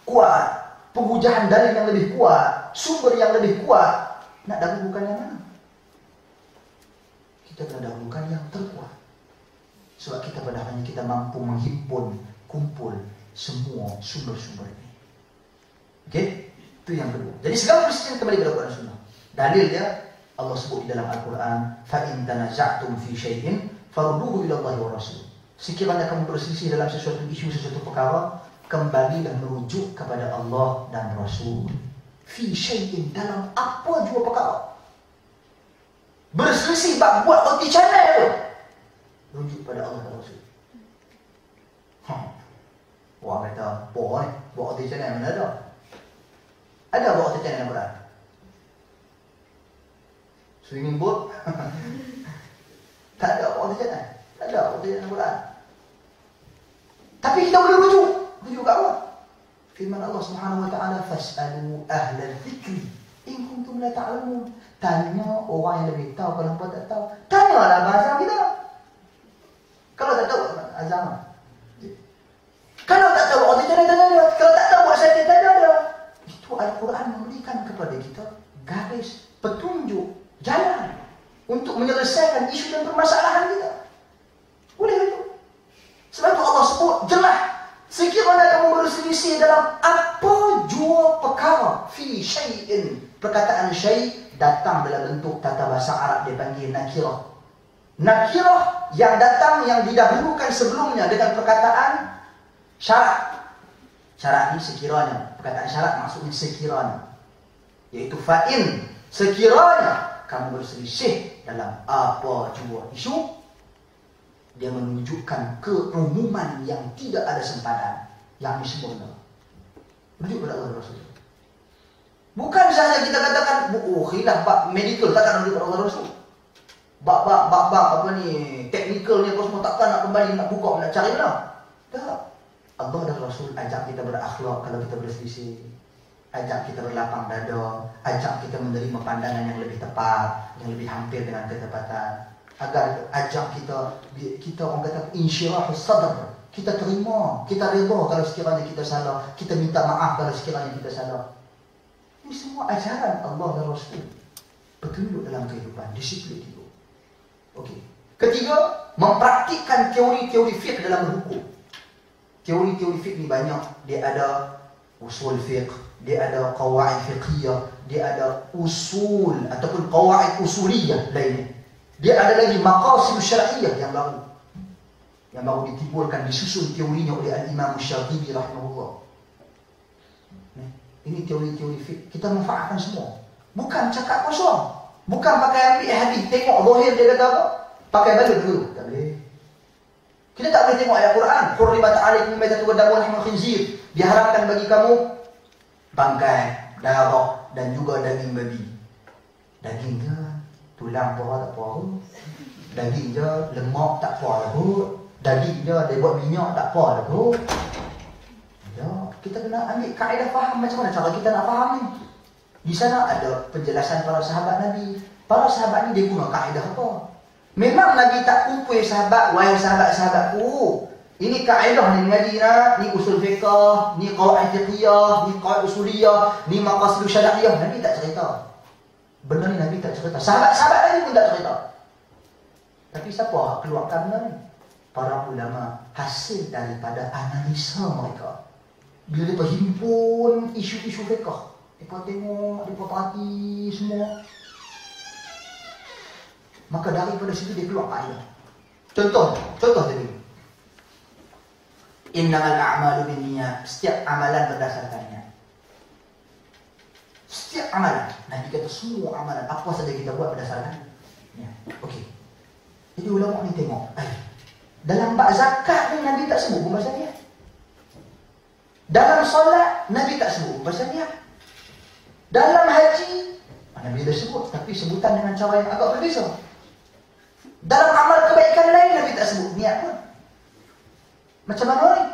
kuat, penghujahan dalil yang lebih kuat, sumber yang lebih kuat, nak dahulukan yang mana? Kita kena dahulukan yang terkuat. Sebab kita pada hanya kita mampu menghimpun, kumpul semua sumber-sumber ini. Okey? Itu yang kedua. Jadi segala perselisihan kembali kepada Al-Quran Sunnah. Dalil dia Allah sebut di dalam Al-Quran, fa in tanaza'tum fi syai'in farudduhu ila Allah wa Rasul. Sekiranya kamu berselisih dalam sesuatu isu, sesuatu perkara, kembali dan merujuk kepada Allah dan Rasul. Fi syai'in, dalam apa jua perkara. Berselisih bab buat roti canai tu, rujuk pada Allah dan Rasul. Orang kata, boy, buat roti canai mana ada? Ada buat roti canai dalam Quran? Swimming boat? Tak ada buat roti canai. Tak ada buat roti canai dalam Quran. Tapi kita boleh rujuk. Rujuk kat apa? Firman Allah Subhanahu wa taala, fas'alu ahla dzikri in kuntum la ta'lamun. Tanya orang yang lebih tahu, kalau hangpa tak tahu, tanyalah bahasa kita. Kalau tak tahu azam. Kalau tak tahu orang tidak tanya dia. Kalau tak tahu bahasa dia tanya dia. Itu Al-Quran memberikan kepada kita garis petunjuk jalan untuk menyelesaikan isu dan permasalahan kita. Boleh itu. Sebab itu Allah sebut jelas, sekiranya kamu berselisih dalam apa jua perkara, fi syai'in, perkataan syai' datang dalam bentuk tata bahasa Arab dia panggil nakirah. Nakirah yang datang, yang didahulukan sebelumnya dengan perkataan syarat. Syarat ini sekiranya, perkataan syarat maksudnya sekiranya, iaitu fa'in, sekiranya kamu berselisih dalam apa jua isu, dia menunjukkan keumuman yang tidak ada sempadan, yang sempurna. Merujuk pada Allah Rasul. Bukan saja kita katakan, khilaf bab medical takkan merujuk pada Allah Rasul. Bab apa ni, teknikal ni apa semua takkan nak kembali nak buka nak cari mana. Tak. Allah dan Rasul ajak kita berakhlak kalau kita berselisih. Ajak kita berlapang dada, ajak kita menerima pandangan yang lebih tepat, yang lebih hampir dengan ketepatan. Agar ajak kita orang kata insyirahus sadr, kita terima, kita redha kalau sekiranya kita salah, kita minta maaf kalau sekiranya kita salah. Ini semua ajaran Allah dan Rasul, petunjuk dalam kehidupan, disiplin itu. Okey. Ketiga, mempraktikkan teori-teori fiqh dalam berhukum. Teori-teori fiqh ni banyak, dia ada usul fiqh, dia ada qawaid fiqhiyah, dia ada usul ataupun qawaid usuliyah lainnya. Dia ada lagi maqasid syar'iyyah yang baru ditimbulkan, disusun teorinya oleh Al-Imam Syatibi rahimahullah. Ini teori-teori fiqh, kita manfaatkan semua. Bukan cakap kosong, bukan pakai ambil hadis, tengok zahir dia kata apa, pakai balik dulu, tak boleh. Kita tak boleh tengok ayat Quran, hurrimat 'alaikum maitatu wa damu lahmul khinzir, diharamkan bagi kamu bangkai, darah dan juga daging babi. Daging je, tulang apa tak apa. Daging je, lemak tak apa lah kot. Daging je, dia buat minyak tak apa lah kot. Ya, kita kena ambil kaedah faham macam mana cara kita nak faham ni. Di sana ada penjelasan para sahabat Nabi. Para sahabat ni dia guna kaedah apa? Memang Nabi tak kumpul sahabat, wahai sahabat-sahabatku, ini kaedah ni mengaji nak, ni usul fiqh, ni qawaid fiqhiyah, ni qawaid usuliyah, ni maqasid syar'iyyah. Nabi tak cerita. Benda ni Nabi tak cerita. Sahabat-sahabat Nabi pun tak cerita. Tapi siapa keluarkan benda ni? Para ulama, hasil daripada analisa mereka. Bila mereka himpun isu-isu fiqh, mereka tengok, mereka perhati semua, maka daripada situ dia keluar kaedah. Contoh tadi. Innamal a'malu binniyat, setiap amalan berdasarkannya. Setiap amalan, Nabi kata semua amalan apa saja kita buat berdasarkan ya. Okey. Jadi ulama ni tengok, dalam bab zakat ni Nabi tak sebut pun pasal dia. Dalam solat Nabi tak sebut pun pasal dia. Dalam haji Nabi dah sebut, tapi sebutan dengan cara yang agak berbeza. Dalam amal kebaikan lain Nabi tak sebut niat pun. Macam mana ni?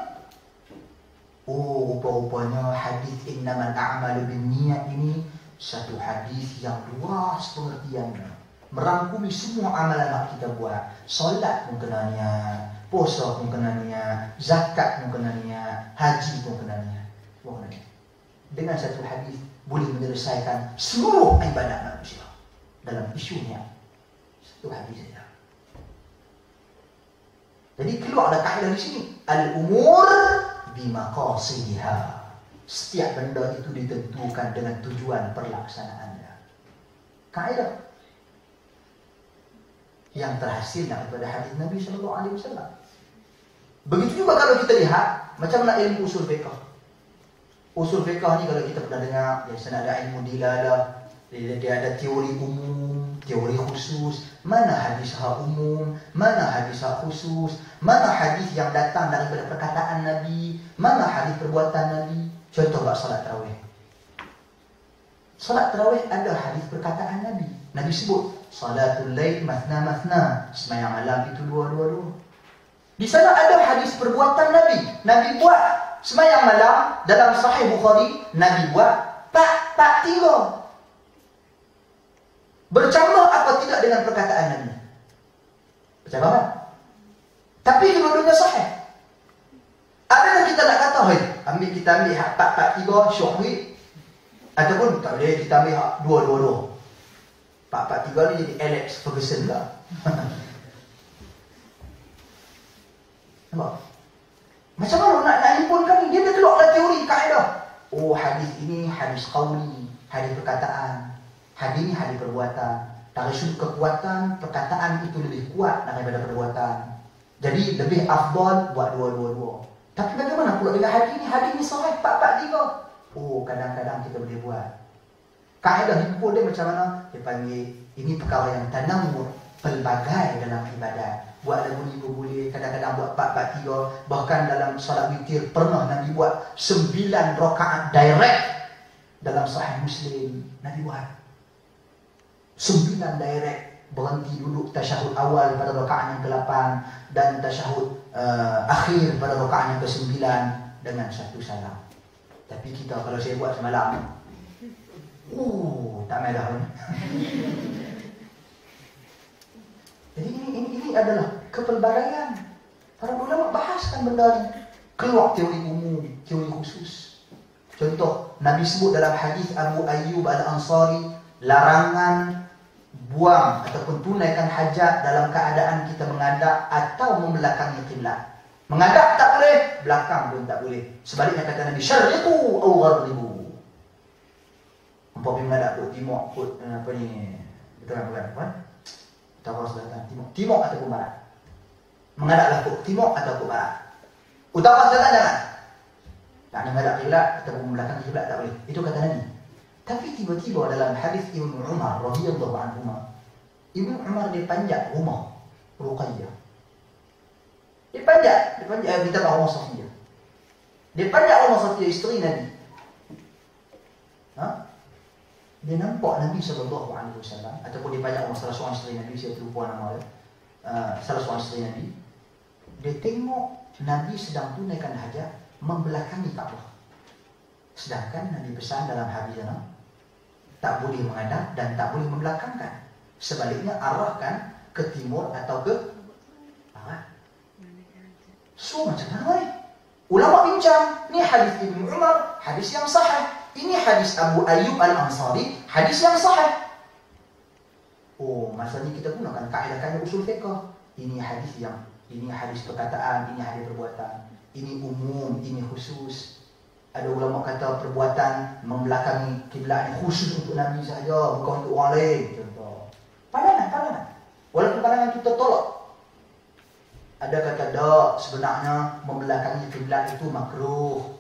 Rupa-rupanya hadis innamal a'malu binniyat ini satu hadis yang luas pengertiannya, merangkumi semua amalan yang kita buat. Solat pun kena niat, puasa pun kena niat, zakat pun kena niat, haji pun kena niat. Dengan satu hadis boleh menyelesaikan seluruh ibadat manusia dalam isu niat. Satu hadis saja. Jadi keluar ada kaedah di sini. Al-umur bimaqasidiha. Setiap benda itu ditentukan dengan tujuan perlaksanaannya. Kaedah yang terhasil daripada hadis Nabi sallallahu alaihi wasallam. Begitu juga kalau kita lihat macam mana ilmu usul fiqh. Usul fiqh ni kalau kita pernah dengar, biasanya ada ilmu dilalah, dia ada teori umum, teori khusus, mana hadis hak umum, mana hadis hak khusus, mana hadis yang datang daripada perkataan Nabi, mana hadis perbuatan Nabi. Contoh bab salat tarawih. Salat tarawih ada hadis perkataan Nabi. Nabi sebut salatul lail mathna, sembahyang malam itu dua-dua. Di sana ada hadis perbuatan Nabi. Nabi buat sembahyang malam dalam Sahih Bukhari, Nabi buat tak 3. Bercampur apa tidak dengan perkataan Nabi? Bercampur kan? Tapi dua-duanya sahih. Adakah kita nak kata, kita ambil hak 4-4-3 syuhri, ataupun tak boleh kita ambil hak 2-2-2. 4-4-3 ni jadi Alex Ferguson lah. Nampak? Macam mana nak himpunkan ni? Dia dah keluar dari teori, kaedah. Hadis ini hadis qawli, hadis perkataan. Hadis ini hadis perbuatan. Dari sudut kekuatan, perkataan itu lebih kuat daripada perbuatan. Jadi lebih afdal buat 2-2-2. Tapi bagaimana pula dengan hadis ini? Hadis ini sahih 4-4-3. Kadang-kadang kita boleh buat Kaedah himpun dia macam mana? Dia panggil ini perkara yang tanamur pelbagai dalam ibadat. Buat lagu ni pun boleh, kadang-kadang buat 4-4-3. Bahkan dalam salat witir pernah Nabi buat 9 rakaat direct. Dalam Sahih Muslim Nabi buat 9 direct. Berhenti duduk tasyahud awal pada rakaat yang ke-8 dan tasyahud akhir pada rakaat yang ke-9 dengan satu salam. Tapi kita kalau saya buat semalam, tak merah pun. Jadi ini adalah kepelbagaian. Para ulama bahaskan benda ni. Keluar teori umum, teori khusus. Contoh, Nabi sebut dalam hadis Abu Ayyub Al-Ansari, larangan buang ataupun tunaikan hajat dalam keadaan kita menghadap atau membelakangi kiblat. Menghadap tak boleh, belakang pun tak boleh. Sebaliknya kata Nabi, syarriqu aw gharribu. Umpama menghadap ke timur, apa ni? Betul kan? Utara selatan, timur ataupun barat. Menghadaplah ke timur atau ke barat. Utara selatan jangan. Tak nak menghadap kiblat ataupun membelakangi kiblat tak boleh. Itu kata Nabi. Tapi tiba-tiba dalam hadis Ibnu Umar radhiyallahu anhu, Ibnu Umar dia panjat rumah Ruqayyah. Dia panjat minta rumah Safiyah. Dia panjat rumah Safiyah, isteri Nabi. Dia nampak Nabi SAW, ataupun dia panjat rumah salah seorang isteri Nabi, saya terlupa nama dia, salah seorang isteri Nabi. Dia tengok Nabi sedang tunaikan hajat membelakangi Kaabah. Sedangkan Nabi pesan dalam hadisnya, tak boleh menghadap dan tak boleh membelakangkan. Sebaliknya arahkan ke timur atau ke barat. So macam mana ni? Ulama bincang, ni hadis Ibnu Umar, hadis yang sahih. Ini hadis Abu Ayyub Al-Ansari, hadis yang sahih. Oh, masa ni kita gunakan kaedah-kaedah usul fiqh. Ini hadis perkataan, ini hadis perbuatan. Ini umum, ini khusus. Ada ulama kata perbuatan membelakangi kiblat ini khusus untuk Nabi saja, bukan untuk orang lain. Contoh, pandangan. Walaupun pandangan itu tertolak. Ada kata tak, sebenarnya membelakangi kiblat itu makruh.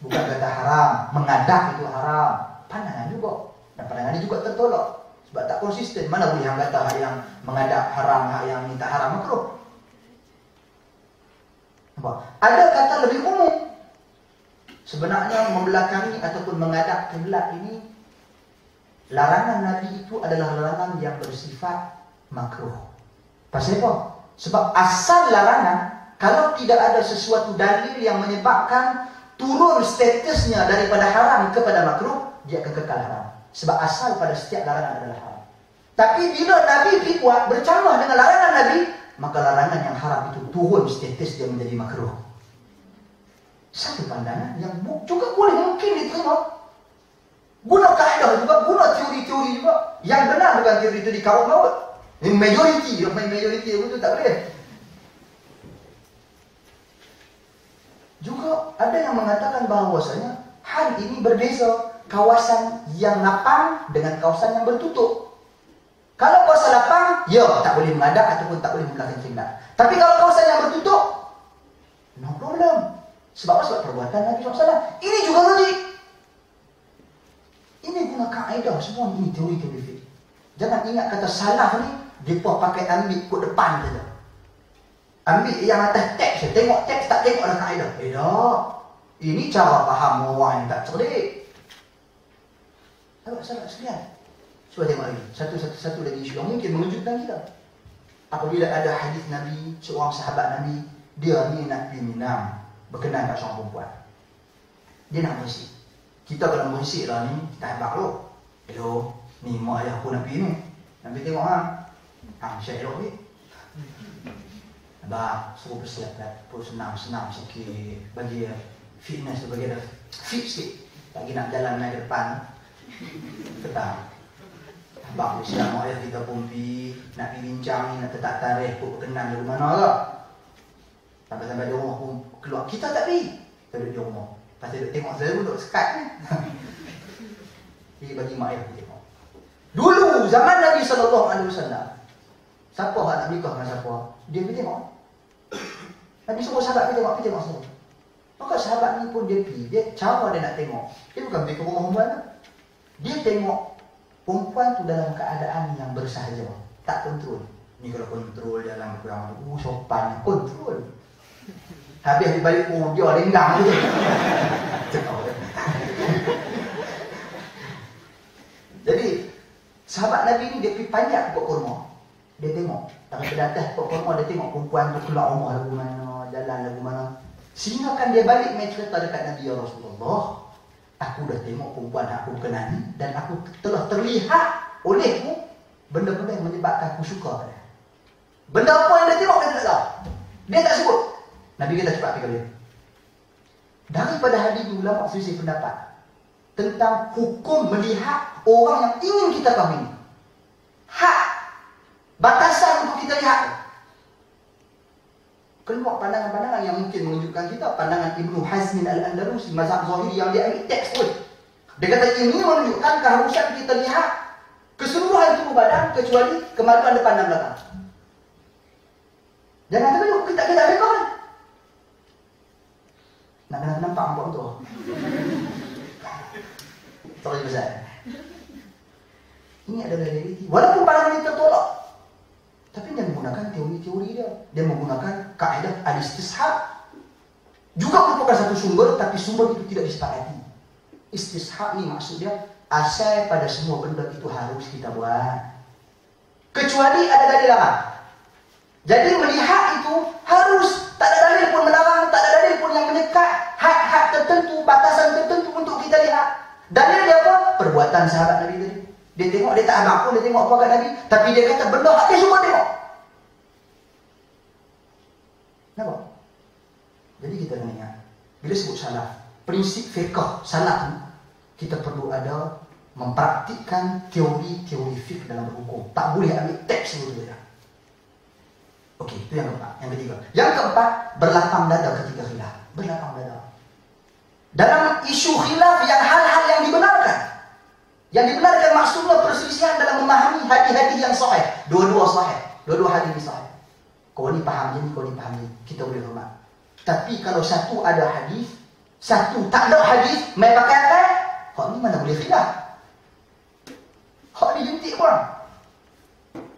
Bukan kata haram, menghadap itu haram. Pandangan juga. Dan pandangan ini juga tertolak. Sebab tak konsisten. Mana boleh yang kata hal yang menghadap haram, hal yang minta haram makruh. Ada kata lebih umum. Sebenarnya membelakangi ataupun menghadap kiblat ini, larangan Nabi itu adalah larangan yang bersifat makruh. Pasal apa? Sebab asal larangan, kalau tidak ada sesuatu dalil yang menyebabkan turun statusnya daripada haram kepada makruh, dia akan kekal haram. Sebab asal pada setiap larangan adalah haram. Tapi bila Nabi buat bercanggah dengan larangan Nabi, maka larangan yang haram itu turun status dia menjadi makruh. Satu pandangan yang juga boleh mungkin diterima. Guna kaedah juga, guna teori-teori juga. Yang benar bukan teori-teori kaum maut. Majoriti itu tak boleh. Juga ada yang mengatakan bahawasanya hal ini berbeza kawasan yang lapang dengan kawasan yang bertutup. Kalau kawasan lapang, ya tak boleh menghadap ataupun tak boleh membelakangi kiblat. Tapi kalau kawasan yang bertutup, no problem. Sebab apa? Sebab perbuatan Nabi SAW. Ini juga logik. Ini guna kaedah semua. Ini teori-teori fiqh. Jangan ingat kata salah ni mereka pakai ambil kot depan saja. Ambil yang atas teks, tengok teks tak tengok dalam kaedah. Tak. Ini cara faham orang yang tak cerdik. Sahabat sekalian, cuba tengok lagi. Satu lagi isu yang mungkin mengejutkan kita. Apabila ada hadis Nabi, seorang sahabat Nabi, dia ni nak pergi minum, berkenan kat seorang perempuan. Dia nak bersih. Kita kalau bersih lah ni, kita hebat tu. Hello, ni mak ayah aku nak pergi ni. Nak pergi tengok lah. Syed elok ni. Abang, suruh bersiap lah. Pun senam sikit. Bagi fitness tu, bagi dia fit sikit. Lagi nak jalan naik depan. Tetap. Abang, bersiap mak ayah kita pun pergi. Nak pergi bincang ni, nak tetap tarikh. Pun berkenan dari mana lah. Sampai-sampai di rumah pun keluar. Kita tak pergi. Kita duduk di rumah. Pasal duduk tengok saya duduk sekat ni. Jadi bagi mak ayah pun tengok. Dulu zaman Nabi SAW, siapa nak nikah dengan siapa, dia pergi tengok. Nabi suruh sahabat pergi tengok semua. Maka sahabat ni pun dia pergi, cara dia nak tengok. Dia bukan pergi ke rumah perempuan tu. Dia tengok perempuan tu dalam keadaan yang bersahaja, tak kontrol. Ni kalau kontrol dalam kurang sopan, kontrol. Habis balik dia renggang je. Jadi sahabat Nabi ni dia pergi panjat pokok kurma. Dia tengok daripada atas pokok kurma, dia tengok perempuan tu keluar rumah lagu mana, jalan lagu mana. Sehingga kan dia balik main cerita dekat Nabi, ya Rasulullah, aku dah tengok perempuan yang aku kenali dan aku telah terlihat olehku benda-benda yang menyebabkan aku suka pada. Benda apa yang dia tengok dia tak tahu. Dia tak sebut. Nabi kata cepat pergi dia. Daripada hadis ini ulama selisih pendapat tentang hukum melihat orang yang ingin kita kahwini. Hak batasan untuk kita lihat. Keluar pandangan-pandangan yang mungkin menunjukkan kita pandangan Ibnu Hazm al-Andalusi, mazhab Zahiri yang dia ambil teks pun. Dia kata ini menunjukkan keharusan kita lihat keseluruhan tubuh badan kecuali kemaluan depan dan belakang. Jangan terkejut kita rekod. Nak nampak apa tu? Terlalu besar. Ini adalah realiti. Walaupun pandangan ini tertolak, tapi dia menggunakan teori-teori dia. Dia menggunakan kaedah al-istishab. Juga merupakan satu sumber, tapi sumber itu tidak disepakati. Istishab ni maksudnya asal pada semua benda itu harus kita buat, kecuali ada dalil larang. Jadi melihat itu harus, tak ada dalil pun melarang, tak ada dalil pun yang menyekat hak-hak tertentu, batasan tertentu untuk kita lihat. Dalil dia apa? Perbuatan sahabat Nabi tadi. Dia tengok, dia tak agak pun, dia tengok apa kat Nabi, tapi dia kata benda hak dia semua tengok. Nampak? Jadi kita kena ingat, bila sebut salaf, prinsip fiqh salaf ni, kita perlu ada mempraktikkan teori-teori fiqh dalam berhukum. Tak boleh ambil teks dulu dia. Okey, itu yang keempat. Yang ketiga. Yang keempat, berlapang dada ketika khilaf. Berlapang dada. Dalam isu khilaf yang hal-hal yang dibenarkan. Yang dibenarkan maksudnya perselisihan dalam memahami hadis-hadis yang sahih. Dua-dua sahih. Dua-dua hadis ni sahih. Kau ni faham je ni, kau ni faham je. Kita boleh hormat. Tapi kalau satu ada hadis, satu tak ada hadis, main pakai akal, hak ni mana boleh khilaf? Hak ni jentik pun.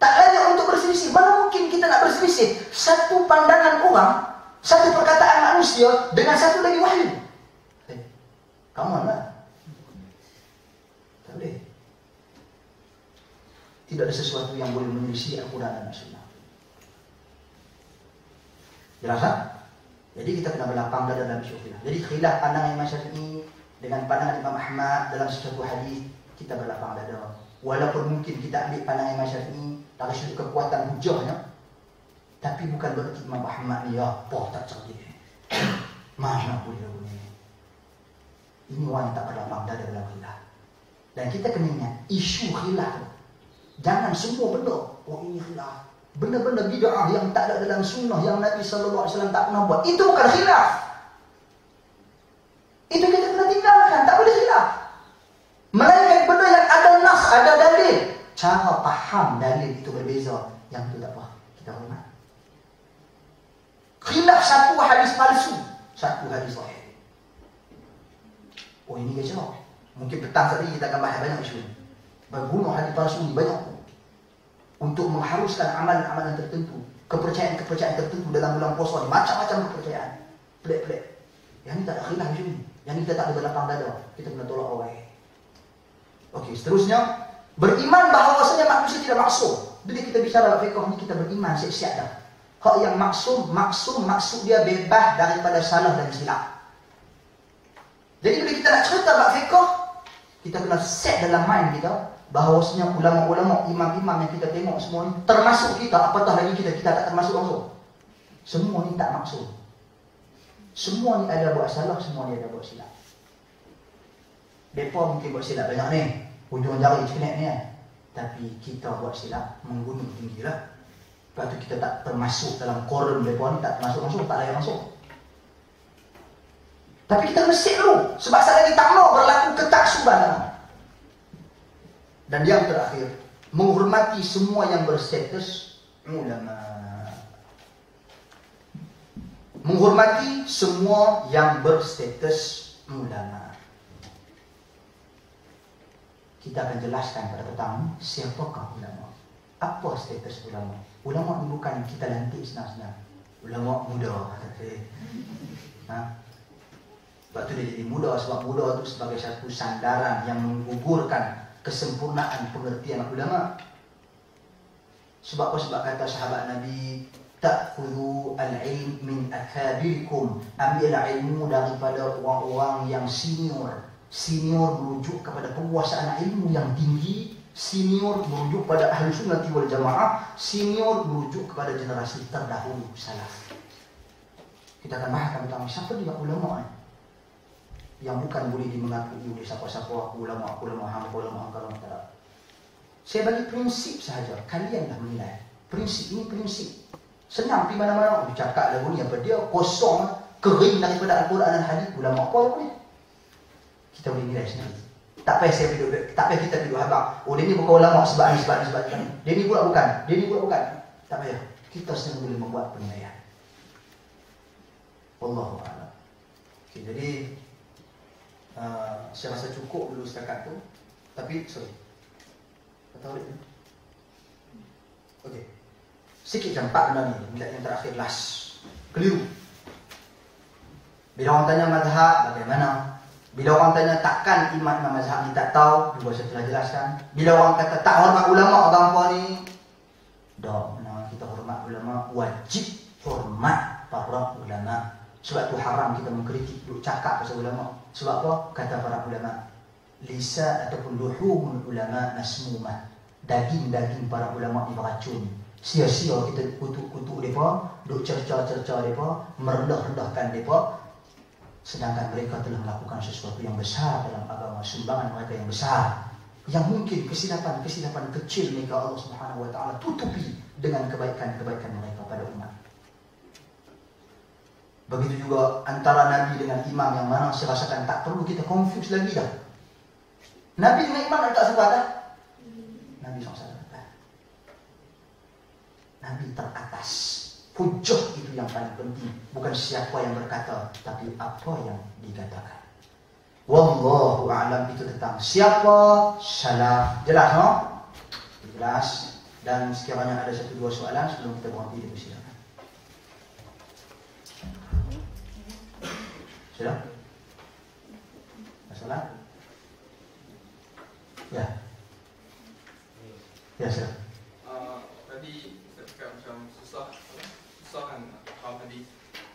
Tak layak untuk berselisih. Mana mungkin kita nak berselisih? Satu pandangan orang, satu perkataan manusia dengan satu lagi wahyu. Come on lah. Tak boleh. Tidak ada sesuatu yang boleh menyelisih Al-Quran dan Sunnah. Jelas tak? Jadi kita kena berlapang dada dalam isu khilaf. Jadi khilaf pandangan Imam Syafi'i dengan pandangan Imam Ahmad dalam sesuatu hadis, kita berlapang dada. Walaupun mungkin kita ambil pandangan Imam Syafi'i dari sudut kekuatan hujahnya, tapi bukan berarti Imam Ahmad ni apa tak cerdik. Mana boleh ni. Ini orang yang tak berlapang dada dalam khilaf. Dan kita kena ingat, isu khilaf, jangan semua benda, oh ini khilaf. Benda-benda bid'ah yang tak ada dalam sunnah yang Nabi SAW tak pernah buat, itu bukan khilaf. Itu kita kena tinggalkan, tak boleh khilaf. Melainkan benda yang ada nas, ada dalil. Cara faham dalil itu berbeza. Yang itu tak apa, kita hormat. Khilaf satu hadis palsu, satu hadis sahih. Oh ini kacau. Mungkin petang tadi kita akan bahas banyak isu ini. Berguna hadis palsu ni banyak. Untuk mengharuskan amalan-amalan tertentu, kepercayaan-kepercayaan tertentu dalam bulan puasa ni, macam-macam kepercayaan. Pelik-pelik. Yang ni tak ada khilaf isu ni. Yang ni kita tak ada berlapang dada. Kita kena tolak orang. Okey, seterusnya, beriman bahawasanya manusia tidak maksum. Bila kita bicara fiqh ni, kita beriman siap-siap dah. Hak yang maksum maksud dia bebas daripada salah dan silap. Jadi bila kita nak cerita bab fiqh, kita kena set dalam mind kita bahawasanya ulama-ulama, imam-imam yang kita tengok semua ni, termasuk kita, apatah lagi kita tak termasuk langsung. Semua ni tak maksum. Semua ni ada buat salah, semua ni ada buat silap. Mereka mungkin buat silap banyak ni, hujung jari cekenek ni kan. Tapi kita buat silap menggunung tinggi lah. Lepas tu kita tak termasuk dalam korum mereka ni, tak termasuk langsung, tak layak masuk. Tapi kita kena set dulu, sebab sekali lagi tak mau berlaku ketaksuban. Dan yang terakhir, menghormati semua yang berstatus ulama. Menghormati semua yang berstatus ulama. kita akan jelaskan pada petang siapakah ulama. Apa status ulama? Ulama ini bukan kita lantik senang-senang. Ulama muda. Sebab tu dia jadi muda. Sebab muda itu sebagai satu sandaran yang menggugurkan kesempurnaan pengertian ulama. Sebab apa? Sebab kata sahabat Nabi, ta'khudhu al-ilm min akabirikum. Ambillah ilmu daripada orang-orang yang senior. Senior merujuk kepada penguasaan ilmu yang tinggi. Senior merujuk pada ahli sunnati wal jamaah. Senior merujuk kepada generasi terdahulu salaf. Kita akan bahas tentang siapa dia ulama yang bukan boleh dimengakui oleh siapa-siapa ulama hampa, ulama angkara. Saya bagi prinsip sahaja, kalianlah menilai. Prinsip ini prinsip. Senang pergi mana-mana, bercakap lagu ni apa dia kosong, kering daripada Al-Quran dan hadis, ulama apa ni? Kita boleh nilai sendiri. Tak payah kita duduk habang. Oh dia ni bukan ulama sebab ni. Dia ni pula bukan. Tak payah. Kita sendiri boleh membuat penilaian. Wallahu a'lam. Okay, jadi saya rasa cukup dulu setakat tu. Tapi kata boleh. Okey. Sikit je 4 benda ni. Yang terakhir last. Keliru. Bila orang tanya mazhab bagaimana? Bila orang tanya takkan imam mazhab ni tak tahu, juga saya telah jelaskan. Bila orang kata tak hormat ulama orang apa ni, kita hormat ulama, wajib hormat para ulama. Sebab tu haram kita mengkritik, duk cakap pasal ulama. Sebab apa? Kata para ulama, lisa ataupun luhumul ulama masmumah. Daging-daging para ulama ni beracun. Sia-sia kita kutuk-kutuk mereka, duk cerca-cerca mereka, merendah-rendahkan mereka. Sedangkan mereka telah melakukan sesuatu yang besar dalam agama, sumbangan mereka yang besar, yang mungkin kesilapan kecil mereka Allah Subhanahu wa taala tutupi dengan kebaikan-kebaikan mereka pada umat. Begitu juga antara Nabi dengan imam, yang mana saya rasakan tak perlu kita confuse lagi dah. Nabi dengan imam tak sebab dah. Nabi SAW kata, Nabi teratas. Hujjah itu yang paling penting. Bukan siapa yang berkata, tapi apa yang dikatakan. Wallahu a'lam. Itu tentang siapa salaf. Jelas, no? Jelas. Dan sekiranya ada 1-2 soalan sebelum kita berhenti, dipersilakan. Sudah? Masalah? Ya. Ya, sudah. Tadi saya cakap macam susah kan faham hadis.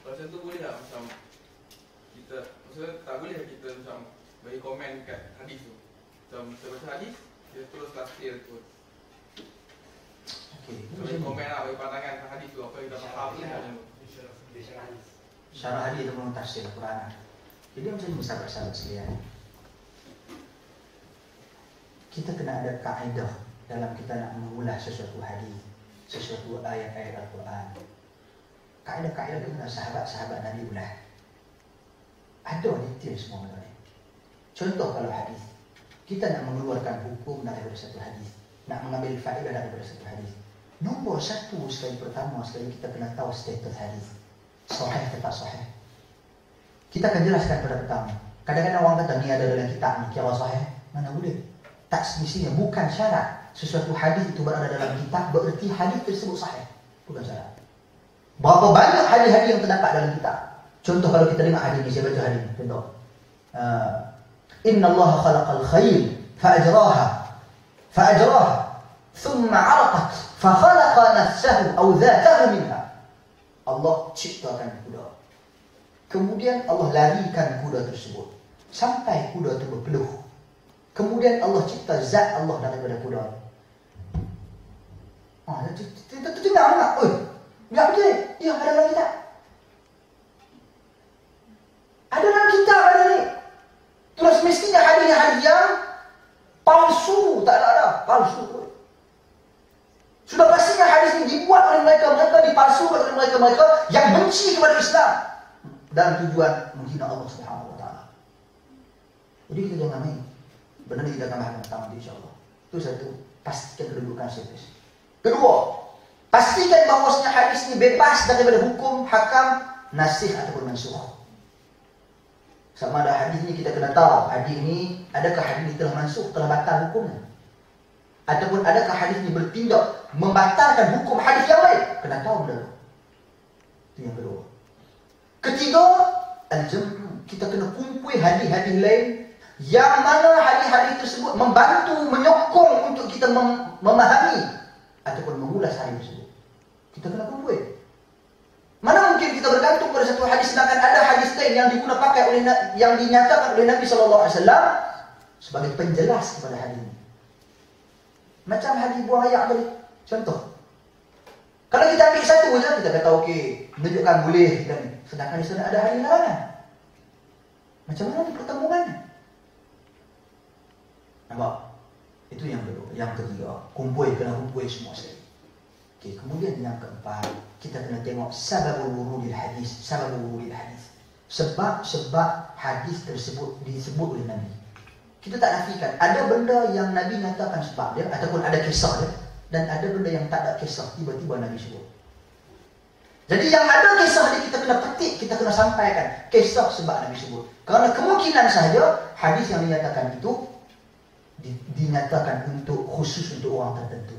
Macam tu boleh tak macam kita, maksudnya tak boleh kita macam bagi komen kat hadis tu. Macam kita baca hadis, kita terus tafsir tu. Okey. Bagi komen lah, bagi pandangan kat hadis tu, apa yang kita faham ni macam tu. Syarah hadis ataupun tafsir Al-Quran. Jadi macam ni sahabat-sahabat sekalian. Kita kena ada kaedah dalam kita nak mengulas sesuatu hadis, sesuatu ayat-ayat Al-Quran. Kaedah-kaedah itu kena sahabat-sahabat Nabi ulah. Ada detail semua benda ni. Contoh kalau hadis, kita nak mengeluarkan hukum daripada satu hadis, nak mengambil faedah daripada satu hadis. Nombor satu sekali kita kena tahu status hadis. Sahih atau tak sahih. Kita akan jelaskan pada pertama. Kadang-kadang orang kata ni ada dalam kitab ni, kira sahih. Mana boleh? Tak semestinya, bukan syarat. Sesuatu hadis itu berada dalam kitab bererti hadis tersebut sahih. Bukan syarat. Berapa banyak hadis-hadis yang terdapat dalam kitab? Contoh kalau kita dengar hadis ni, saya baca hadis ni. Contoh. Inna Allah khalaqal khayl fa'ajraha thumma 'araqat fa khalaqa nafsahu aw dhatahu minha. Allah ciptakan kuda. Kemudian Allah larikan kuda tersebut sampai kuda itu berpeluh. Kemudian Allah cipta zat Allah daripada kuda. Kita tinggal nak. Biar betul. Ya, ada dalam kitab. Ada dalam kitab ada ni. Terus mestinya hadis yang palsu, tak ada. Palsu pun. Sudah pastinya hadis ini dibuat oleh mereka dipalsukan oleh mereka yang benci kepada Islam dan tujuan menghina Allah Subhanahu wa taala. Jadi kita jangan main. Benar ni kita akan bahas tentang insya-Allah. Itu satu, pastikan kedudukan hadis. Kedua, pastikan bahawasanya hadis ini bebas daripada hukum hakam nasikh ataupun mansukh. Sama ada hadis ni kita kena tahu, hadis ni adakah hadis ni telah mansuh, telah batal hukumnya, ataupun adakah hadis ni bertindak membatalkan hukum hadis yang lain. Kena tahu benda tu. Itu yang kedua. Ketiga, al-jam'u. Kita kena kumpul hadis-hadis lain yang mana hadis-hadis tersebut membantu, menyokong untuk kita memahami ataupun mengulas hadis tersebut. Kita kena kumpul. Mana mungkin kita bergantung pada satu hadis sedangkan ada hadis lain yang diguna pakai oleh, yang dinyatakan oleh Nabi SAW sebagai penjelas kepada hadis ini. Macam hadis buang ayak tadi. Contoh. Kalau kita ambil satu saja, kita kata okey, menunjukkan boleh dan sedangkan di sana ada hadis larangan. Macam mana ni pertemuannya? Nampak? Itu yang kedua. Yang ketiga, kena kumpul semua sekali. Okey, kemudian yang keempat, kita kena tengok sababul wurudil hadis. Sebab hadis tersebut disebut oleh Nabi. Kita tak nafikan ada benda yang Nabi nyatakan sebab dia ataupun ada kisah dia, dan ada benda yang tak ada kisah tiba-tiba Nabi sebut. Jadi yang ada kisah dia kita kena petik, kita kena sampaikan kisah sebab Nabi sebut. Kerana kemungkinan sahaja hadis yang dinyatakan itu dinyatakan untuk khusus untuk orang tertentu.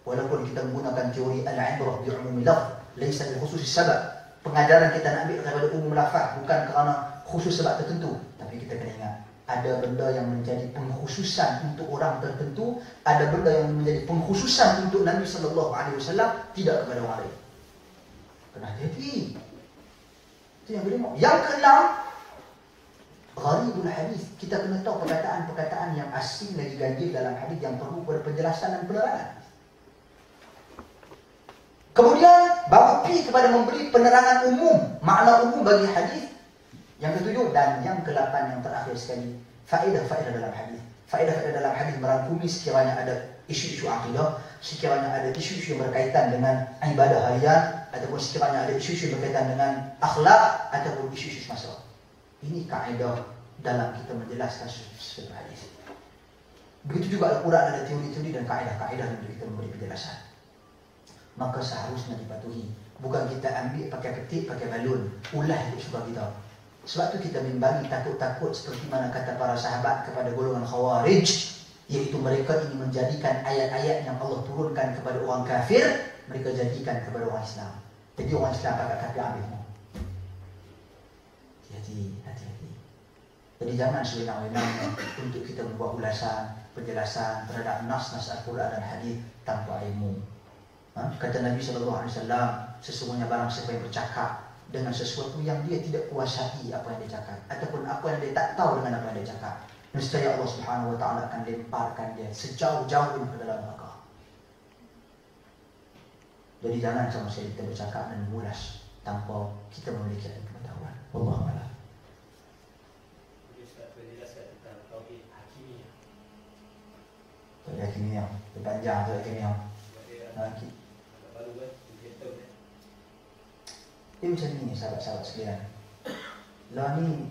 Walaupun kita menggunakan teori al-ibrah bi umumil lafz, laysa bi khususis sabab. Pengajaran kita nak ambil daripada umum lafaz, bukan kerana khusus sebab tertentu. Tapi kita kena ingat, ada benda yang menjadi pengkhususan untuk orang tertentu, ada benda yang menjadi pengkhususan untuk Nabi SAW, tidak kepada orang lain. Kena hati-hati. Itu yang kelima. Yang keenam, gharibul hadis. Kita kena tahu perkataan-perkataan yang asing lagi ganjil dalam hadis yang perlu berpenjelasan dan penerangan. Kemudian baru pergi kepada memberi penerangan umum, makna umum bagi hadis. Yang ketujuh dan yang ke-8 yang terakhir sekali, faedah-faedah dalam hadis. Faedah-faedah dalam hadis merangkumi sekiranya ada isu-isu akidah, sekiranya ada isu-isu yang berkaitan dengan ibadah harian, ataupun sekiranya ada isu-isu yang berkaitan dengan akhlak ataupun isu-isu semasa. Ini kaedah dalam kita menjelaskan sesuatu hadis. Begitu juga Al-Quran ada teori-teori dan kaedah-kaedah untuk kita memberi penjelasan. Maka seharusnya dipatuhi. Bukan kita ambil pakai petik, pakai balun, ulah ikut suka kita. Sebab tu kita bimbang takut-takut seperti mana kata para sahabat kepada golongan Khawarij, iaitu mereka ingin menjadikan ayat-ayat yang Allah turunkan kepada orang kafir, mereka jadikan kepada orang Islam. Jadi orang Islam pakai kafir ambil semua. Hati-hati. Jadi jangan sewenang-wenang untuk kita membuat ulasan, penjelasan terhadap nas-nas Al-Quran dan hadis tanpa ilmu. Kata Nabi SAW, sesungguhnya barang siapa yang bercakap dengan sesuatu yang dia tidak kuasai apa yang dia cakap, ataupun apa yang dia tak tahu dengan apa yang dia cakap, nescaya Allah Subhanahu Wa Taala akan lemparkan dia sejauh-jauhnya ke dalam neraka. Jadi jangan sama sekali kita bercakap dan mengulas tanpa kita memiliki pengetahuan. Wallahu a'lam. Tauhid hakimiyah, panjang tauhid hakimiyah. Dia macam ni sahabat-sahabat sekalian. Lah ni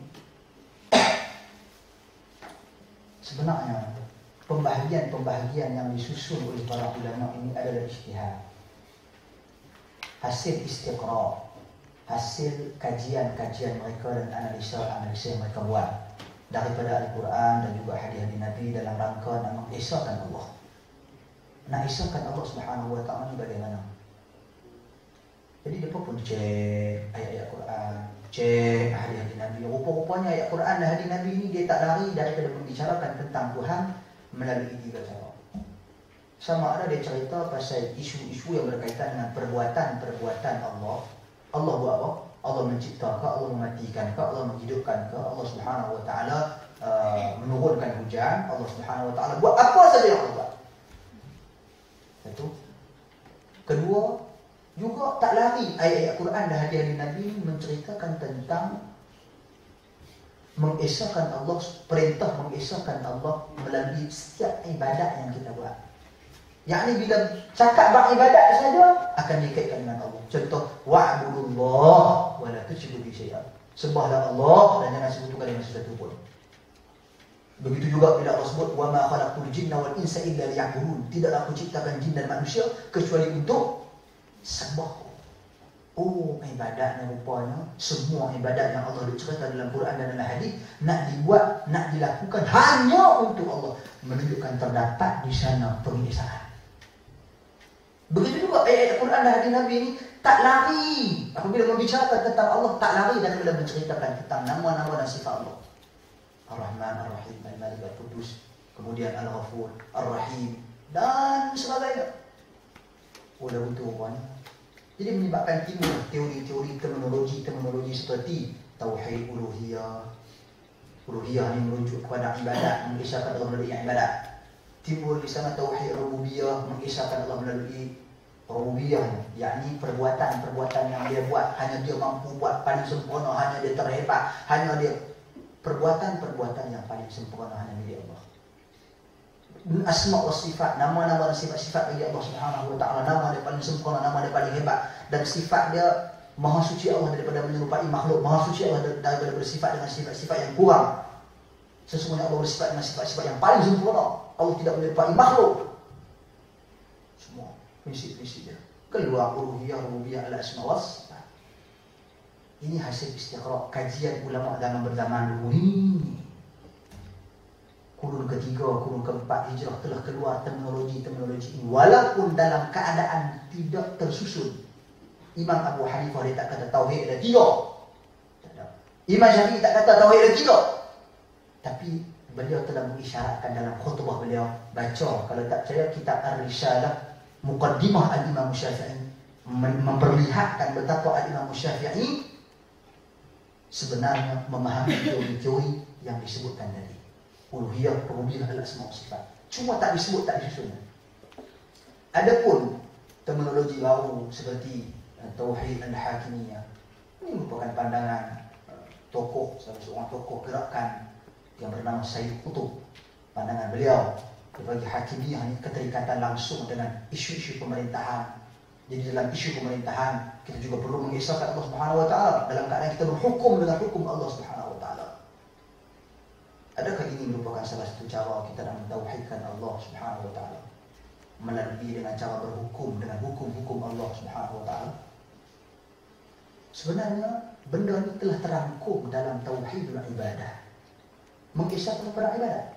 sebenarnya pembahagian yang disusun oleh para ulama ini adalah ijtihad. Hasil istiqra', hasil kajian-kajian mereka dan analisa yang mereka buat daripada Al-Quran dan juga hadis-hadis Nabi dalam rangka nak mengesahkan Allah. Nak esahkan Allah Subhanahu Wa Taala ni bagaimana? Jadi mereka pun cek ayat-ayat Quran, cek hadis-hadis Nabi. Rupa-rupanya ayat Quran dan hadis Nabi ni dia tak lari daripada membicarakan tentang Tuhan melalui tiga cara. Sama ada dia cerita pasal isu-isu yang berkaitan dengan perbuatan-perbuatan Allah. Allah buat apa? Allah menciptakan, Allah mematikan, Allah menghidupkan, Allah Subhanahu Wa Taala menurunkan hujan, Allah Subhanahu Wa Taala buat apa saja yang Allah buat. Satu. Kedua, juga tak lari ayat-ayat Quran dan hadis-hadis Nabi menceritakan tentang mengesahkan Allah, perintah mengesahkan Allah melalui setiap ibadat yang kita buat. Yakni bila cakap beribadat saja akan dikaitkan dengan Allah. Contoh, wa'budullah wa la tusyriku bihi syai'an. Sembahlah Allah dan jangan sekutukan dengan sesuatu pun. Begitu juga bila Allah sebut wa ma khalaqtul jinna wal insa illa liya'budun. Tidaklah aku ciptakan jin dan manusia kecuali untuk sembah. Oh, ibadatnya rupanya semua ibadat yang Allah ceritakan dalam Quran dan dalam hadis nak dibuat, nak dilakukan hanya untuk Allah, menunjukkan terdapat di sana pengisaan. Begitu juga ayat Quran dan hadis Nabi ini tak lari apabila membicarakan tentang Allah, tak lari daripada menceritakan tentang nama-nama dan sifat Allah. Ar-Rahman, Ar-Rahim, Al-Malik, Al-Qudus, kemudian Al-Ghafur, Ar-Rahim dan sebagainya. Oleh itu rupanya jadi menyebabkan timbul teori-teori terminologi seperti Tauhid Uluhiyah. Uluhiyah ini merujuk kepada ibadat, mengisahkan Allah melalui ibadat. Timbul di sana Tauhid Rububiyah, mengisahkan Allah melalui Rububiyah, yakni perbuatan-perbuatan yang dia buat, hanya dia mampu buat paling sempurna, hanya dia terhebat, hanya dia perbuatan-perbuatan yang paling sempurna hanya milik Allah. Asma wa sifat, nama-nama dan sifat-sifat bagi Allah Subhanahu wa taala, nama dia paling sempurna, nama dia paling hebat, dan sifat dia maha suci Allah daripada menyerupai makhluk, maha suci Allah daripada bersifat dengan sifat-sifat yang kurang. Sesungguhnya Allah bersifat dengan sifat-sifat yang paling sempurna. Allah tidak menyerupai makhluk. Semua prinsip-prinsip dia keluar uluhiyah, rububiyah, al-asma wa sifat. Ini hasil istiqra' kajian ulama zaman berzaman dulu ini. Kurun ketiga, kurun keempat hijrah telah keluar terminologi-terminologi ini. Walaupun dalam keadaan tidak tersusun. Imam Abu Hanifah dia tak kata tauhid ada 3. Tak ada. Imam Syafi'i tak kata tauhid ada 3. Tapi beliau telah mengisyaratkan dalam khutbah beliau. Baca, kalau tak percaya kitab Ar-Risalah, Muqaddimah Al-Imam Syafi'i, memperlihatkan betapa Al-Imam Syafi'i sebenarnya memahami teori-teori yang disebutkan tadi. Uluhiyah, rububiyah, al-asma' wa sifat. Cuma tak disebut, tak disusun. Adapun terminologi baru seperti Tauhid al-Hakimiyah, ini merupakan pandangan tokoh, salah seorang tokoh gerakan yang bernama Sayyid Qutb. Pandangan beliau bagi Hakimiyah ini keterikatan langsung dengan isu-isu pemerintahan. Jadi dalam isu pemerintahan kita juga perlu mengisahkan Allah Subhanahu wa taala dalam keadaan kita berhukum dengan hukum Allah Subhanahu wa taala. Adakah ini merupakan salah satu cara kita nak mentauhidkan Allah Subhanahu wa taala melalui dengan cara berhukum dengan hukum-hukum Allah Subhanahu wa taala? Sebenarnya benda ini telah terangkum dalam tauhidul ibadah. Mengisahkan kepada ibadat.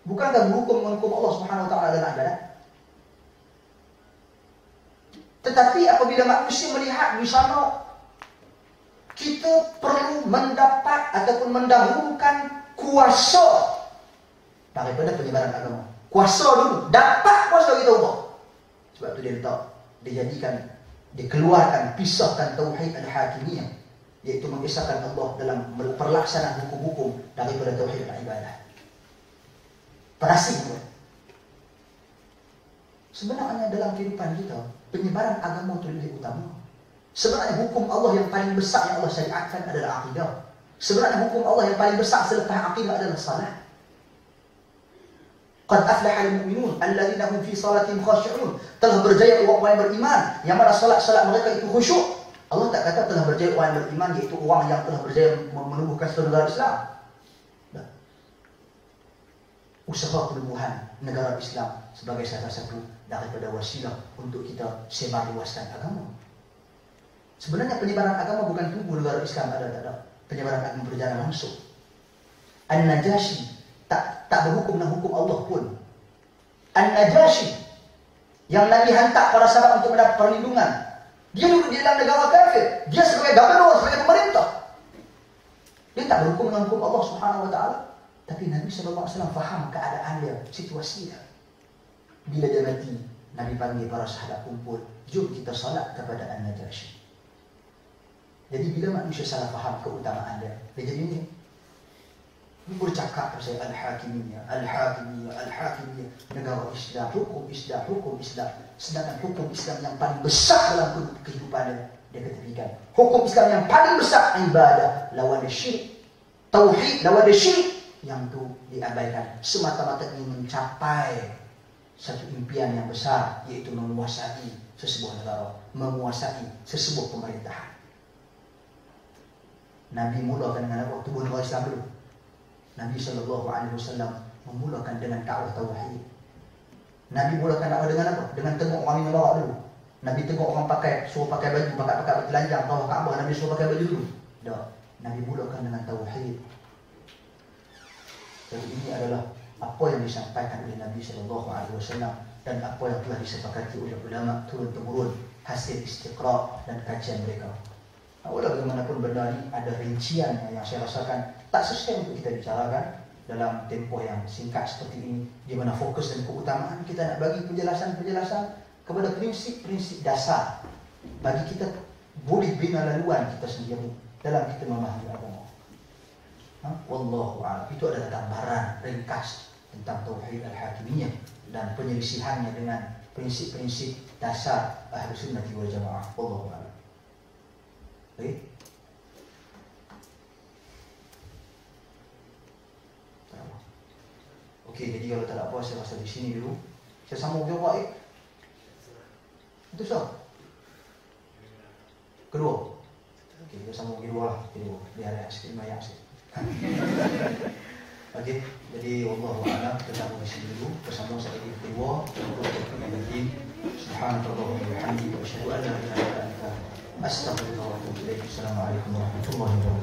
Bukankah berhukum dengan hukum Allah Subhanahu wa taala dalam ibadat? Tetapi apabila manusia melihat di sana kita perlu mendapat ataupun mendahulukan kuasa daripada penyebaran agama. Kuasa dulu, dapat kuasa kita ubah. Sebab itu dia letak, dikeluarkan, pisahkan Tauhid al-Hakimiyah, iaitu mengisahkan Allah dalam perlaksanaan hukum-hukum daripada Tauhid al-Ibadah. Perasing. Sebenarnya dalam kehidupan kita, penyebaran agama itu lebih utama. Sebenarnya hukum Allah yang paling besar yang Allah syariatkan adalah akidah. Sebenarnya hukum Allah yang paling besar selepas akidah adalah salat. Qad aflaha al-mu'minun alladzina hum fi salatihim khashi'un. Telah berjaya orang yang beriman yang mana salat-salat mereka itu khusyuk. Allah tak kata telah berjaya orang yang beriman, iaitu orang yang telah berjaya menumbuhkan satu negara Islam. Nah, usaha penubuhan negara Islam sebagai salah satu daripada wasilah untuk kita sebar luaskan agama. Sebenarnya penyebaran agama bukan tumbuh negara Islam, ada. Penyebaran agama berjalan langsung. An-Najasyi tak berhukum dengan hukum Allah pun. An-Najasyi yang Nabi hantar para sahabat untuk mendapat perlindungan, dia duduk di dalam negara kafir. Dia sebagai gubernur, sebagai pemerintah. Dia tak berhukum dengan hukum Allah Subhanahu wa taala. Tapi Nabi SAW faham keadaan dia, situasi dia. Bila dia mati, Nabi panggil para sahabat kumpul, jom kita salat kepada An-Najasyi. Jadi bila manusia salah faham keutamaan dia jadi ini bercakap pasal Al-Hakimiyah, negara Islam, hukum Islam. Sedangkan hukum Islam yang paling besar dalam kehidupan dia ketepikan. Hukum Islam yang paling besar ibadah, lawan syirik. Tauhid, lawan syirik, yang itu diabaikan. Semata-mata ingin mencapai satu impian yang besar, yaitu menguasai sesebuah negara, menguasai sesebuah pemerintahan. Nabi mulakan dengan waktu negara Islam dulu. Nabi SAW memulakan dengan dakwah tauhid. Nabi mulakan dakwah dengan apa? Dengan tengok orang minum barak dulu. Nabi tengok orang pakai, suruh pakai baju, pakai telanjang, tahu Kaabah, Nabi suruh pakai baju dulu. Tak. Nabi mulakan dengan tauhid. Jadi ini adalah apa yang disampaikan oleh Nabi SAW dan apa yang telah disepakati oleh ulama turun-temurun hasil istiqra' dan kajian mereka. Walau bagaimanapun benda ini ada rincian yang saya rasakan tak sesuai untuk kita bicarakan dalam tempoh yang singkat seperti ini, di mana fokus dan keutamaan kita nak bagi penjelasan-penjelasan kepada prinsip-prinsip dasar bagi kita boleh bina laluan kita sendiri dalam kita memahami agama. Wallahu a'lam. Itu adalah gambaran ringkas tentang tauhid al-hakimiyah dan penyelisihannya dengan prinsip-prinsip dasar Ahlus Sunnah wal Jamaah. Wallahu a'lam. Baik. Okey, jadi kalau tak ada apa, saya rasa di sini dulu. Saya sambung jawab baik. Itu sah. Kedua. Okey, kita sambung kedua lah. Kedua. Biar ada sikit banyak sikit. Okey, jadi wallahu a'lam, kita sambung di sini dulu. Bersambung sekali kedua. Subhanallah wa bihamdihi wa asyhadu an la ilaha illa anta astaghfiruka wa atubu ilaik. Assalamualaikum warahmatullahi wabarakatuh.